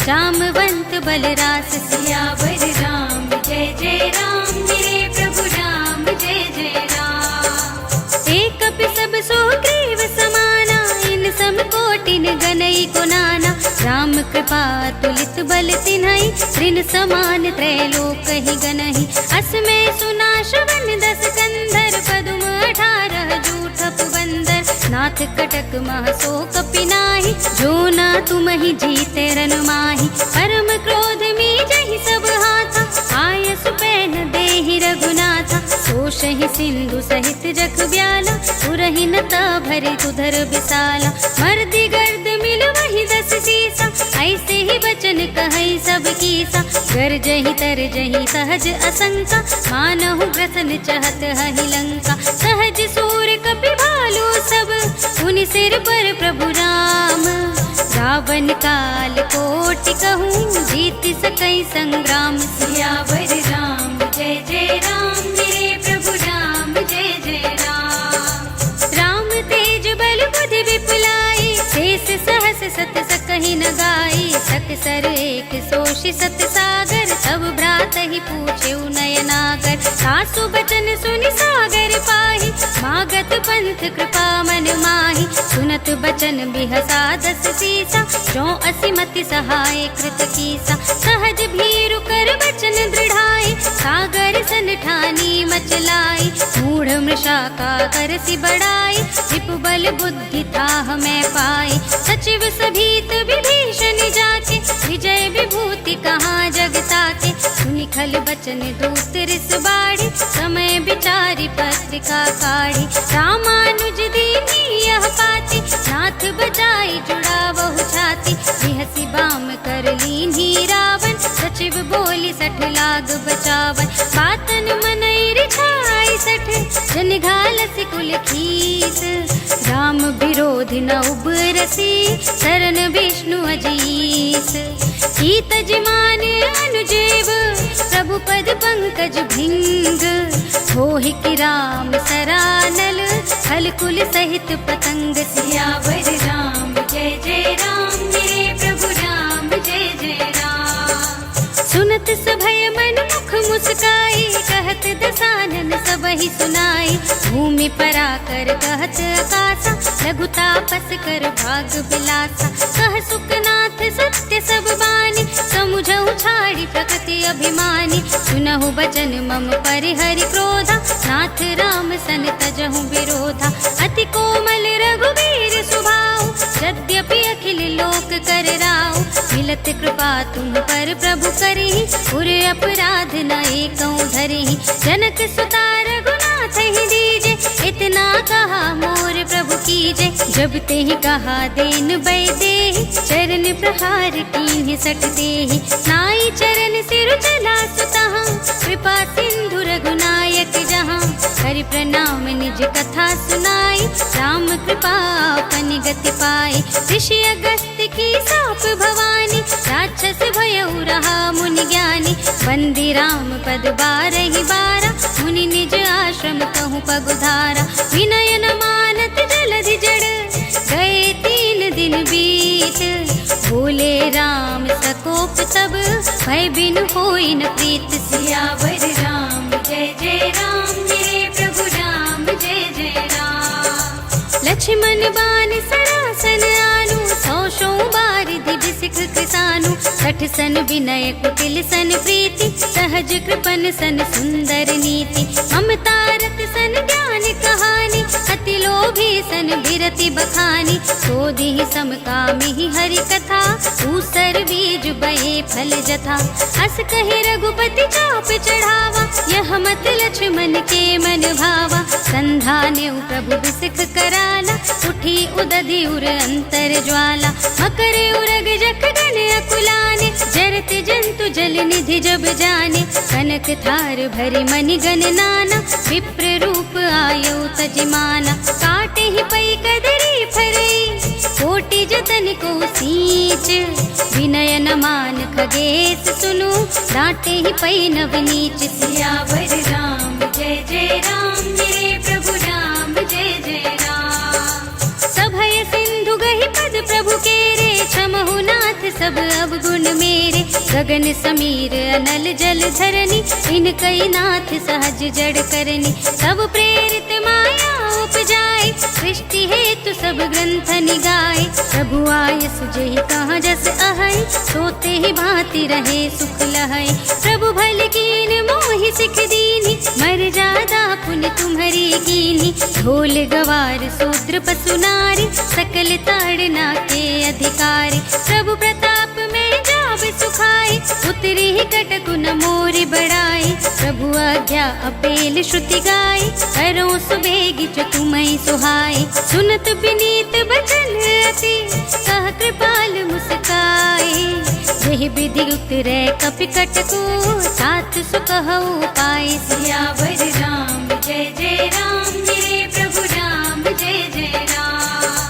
जामवंत बल रास। सियावर राम जय जय राम, मेरे प्रभु राम जय जय राम। एक कपि सब सो ग्रीव समाना, इन सम कोटिन गनई को नाना। राम कृपा तुलित बल तिन्हई, ऋण समान त्रैलोक ही गनहि। अस में सुना श्रवण दस कंधर, पदुम 18 जूठ पुबंदर। नाथ कटक मह सो कपि नाही, जो ना तुम ही जीते रन माही। परम क्रोध में जहि सब हाथा, आय सुपैन देहि रघुनाथा। सोषहि सिंधु सहित जग ब्याला, पुरहि नता भरि उधर विशाला। मर्दि गर्द मिल वही 10 सीसा, ऐसे ही बचन कहै सब कीसा। गरजहि तरजहि सहज असंका, मानहु ग्रसन चहत हहि लंका। सहज सूर कपि भालु सब, उनि सिर पर प्रभु राम। रावण काल कोटि कहूँ, जीत सकै संग्राम। सियावर राम जय जय राम, मेरे प्रभु राम जय जय राम। राम तेज बल बुद्धि विपुलाई, शेष सहस सत सकहि न गाई। सकसर एक सोषि सत सागर, सब भ्रात ही पूछे नयनागर। सासु बचन सुनि सागर पाहि, मागत पंथ कृपा मन माहि। सुनत बचन बिहसा 10 सीसा, जो असिमति सहाय कृत कीसा। सहज भीरु कर बचन दृढ़ाई, सागर सन ठानी मचलाई। मूढ़ मृषा का करसि बड़ाई, रिपु बल बुद्धि थाह मैं पाई। सचिव सभीत विभीषण जाके, विजय विभूति कहाँ जगता के। सुनि खल बचन दूत रिस बाड़ी, समय विचारी पत्रिका काढ़ी। रामानुज दीनी यह पाती, नाथ बजाई जुड़ा बहु छाती। बिहसि बाम कर लीन्ही रावण, सचिव बोली 60 लाग बचावन। बातन मनई रिझाई 60, जन घालसि कुल खीस। राम विरोध न उबरसी, शरण विष्णु अजीस। कीत जिमान अनुजेव, प्रभु पद पंकज भिंग। होहि कि राम सरानल, खल कुल सहित पतंग। सियावर राम जय जय राम, मेरे प्रभु राम जय जय राम। सुनत सभय मन मुख मुस्काई, कहत दसानन सबहि सुनाई। भूमि पराकर कहत आकाशा, लघु तापस कर भाग बिलासा। कह सुखनाथ सत्य सब बानी, समुझहु छाड़ी प्रकृति अभिमानी। सुनहु बचन मम परिहरि क्रोधा, नाथ राम सन तजहु विरोधा। अति कोमल रघुवीर सुभाऊ, यद्यपि अखिल लोक कर राव, मिलत कृपा तुम पर प्रभु करहि, उर अपराध न एकौ धरहि। जनक सुता रघुनाथ ही दीजे, इतना कहा मोर प्रभु कीजे। जब ते ही कहा देन बै देहि, चरण प्रहार कीन्हि सट देहि। नाई चरण सिर चला सुतहाँ, कृपा सिंधु रघुनायक जहाँ। हरि प्रणाम निज कथा सुनाई, राम कृपा अपन गति पाई। ऋषि अगस्त की साप भवानी, राक्षस भयउ रहा मुनि ज्ञानी। बंदी राम पद बारहि बारा, मुनि निज आश्रम कहूँ पगुधारा। विनय न मानत जलधि जड़, गए 3 दिन बीत। बोले राम सकोप तब, भय बिनु होई न प्रीत। सियावर राम जय जय राम, मेरे प्रभु राम जय जय राम। लक्ष्मण बान सरासन आनु, 100 बारिधि बिसिख कृसानु। 60 सन विनय कुटिल सन प्रीति, सहज कृपन सन सुंदर नीति। ममता रत सन ज्ञान कहानी, अति लोभी सन बिरति बखानी। क्रोधि समकामी हरि कथा, ऊसर बीज बहे फल जथा। अस कहि रघुपति चाप चढ़ावा, यह मत लक्ष्मण के मन भावा। संधान्यु प्रभु बिसिख कराला, उठी उदधि उर अंतर ज्वाला। मकर उरग जख गण अकुलाने, जरत जंतु जल निधि जब जाने। कनक थार भरि मनि गण नाना, विप्र रूप आयु तजमाना। काटे ही पै कदरी फरई, कोटि जतन को सींच। विनय न मान खगेश सुनु, डांटे ही पै नवनीच। सियावर राम जय जय राम, मेरे प्रभु राम जय जय राम। सभय सिंधु गहि पद प्रभु केरे, क्षमहु नाथ सब अवगुण मेरे। गगन समीर अनल जल धरनी, इनकई नाथ सहज जड़ करनी। सब प्रेरित माया उपजाए, सृष्टि हेतु सब ग्रंथ निगाए। प्रभु आयस जेहि कहाँ जस अहै, सोते ही भांति रहे सुख लहै। प्रभु भल कीन मोहि सिख दीन्हि, मर जादा पुन तुम्हरी कीन्हि। ढोल गवार शूद्र पशु नारी, सकल ताड़ना के अधिकारी। प्रभु प्रताप में जाब सुखाई, उतरी ही कटकु न मोरि बड़ाई। प्रभु आज्ञा अपेल श्रुति गाई, करो सुबेगी जो तुम्हें सुहाई। सुनत विनीत बचन अति, कह कृपाल मुस्काई। यही विधि उतरे कपि कटकु, साथ सुकहु पाई। सियावर राम जय जय राम, मेरे प्रभु राम जय जय राम।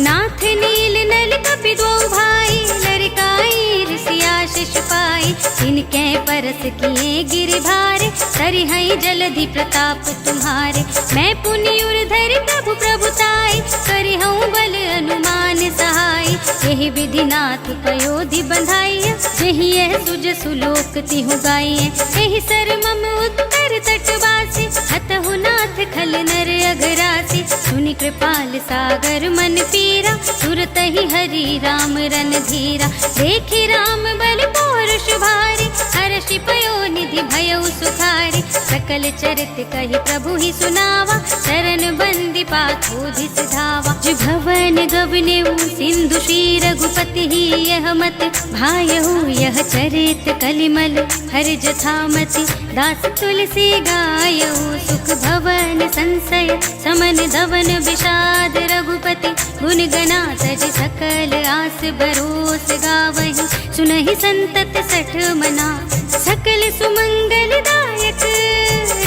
नाथ नील नल कपि दो भाई, लड़काई ऋषिया शिष पाई। इनके परस किए गिरधारे, सरिहै जलधि प्रताप तुम्हारे। मैं पुनि उर्धरि प्रभु प्रभुताई, करिहऊँ बल अनुमान सहाय। यही विधि नाथ पयोधि बंधाइय, यही यह सुज सुलोक तिहु गाइए। यही सर मम उत्तर तटवासी, हतहु नाथ खल नर अघरासी। सुनि कृपाल सागर मन पीरा, सुरत ही हरि राम रन धीरा। देखि राम बल पौरुष भारी, हर्षि पयो निधि भयउ सुखारी। सकल चरित कहि प्रभु ही सुनावा, शरण बंदी पाथोधि सिधावा। भवन गवनेउ सिंधु श्री रघुपति ही, यह मत भायहु यह चरित कलिमल हर जथामति। दास तुलसी गायहु, सुख भवन संशय समन धवन विषाद। रघुपति गुण गना तज सकल आस बरोस गावहि। सुनहि संतत सठ मना, सकल सुमंगल दायक।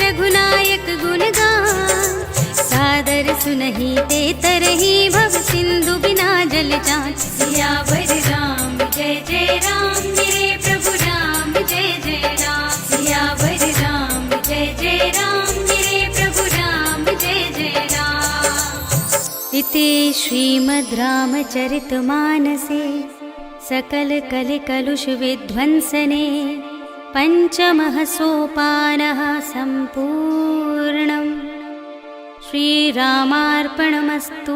रघुनायक गुण गान, सादर सुनहि ते तरहि। भव सिंधु बिना जल जाच। सियावर राम जय जय राम, मेरे प्रभु राम जय जय राम। सियावर राम जय जय राम, मेरे प्रभु राम जय जय राम। इति श्रीमद् रामचरितमानसे सकल कलि कलुष विध्वंसने, पंचमः सोपानः सम्पूर्णम्। श्रीरामार्पणमस्तु।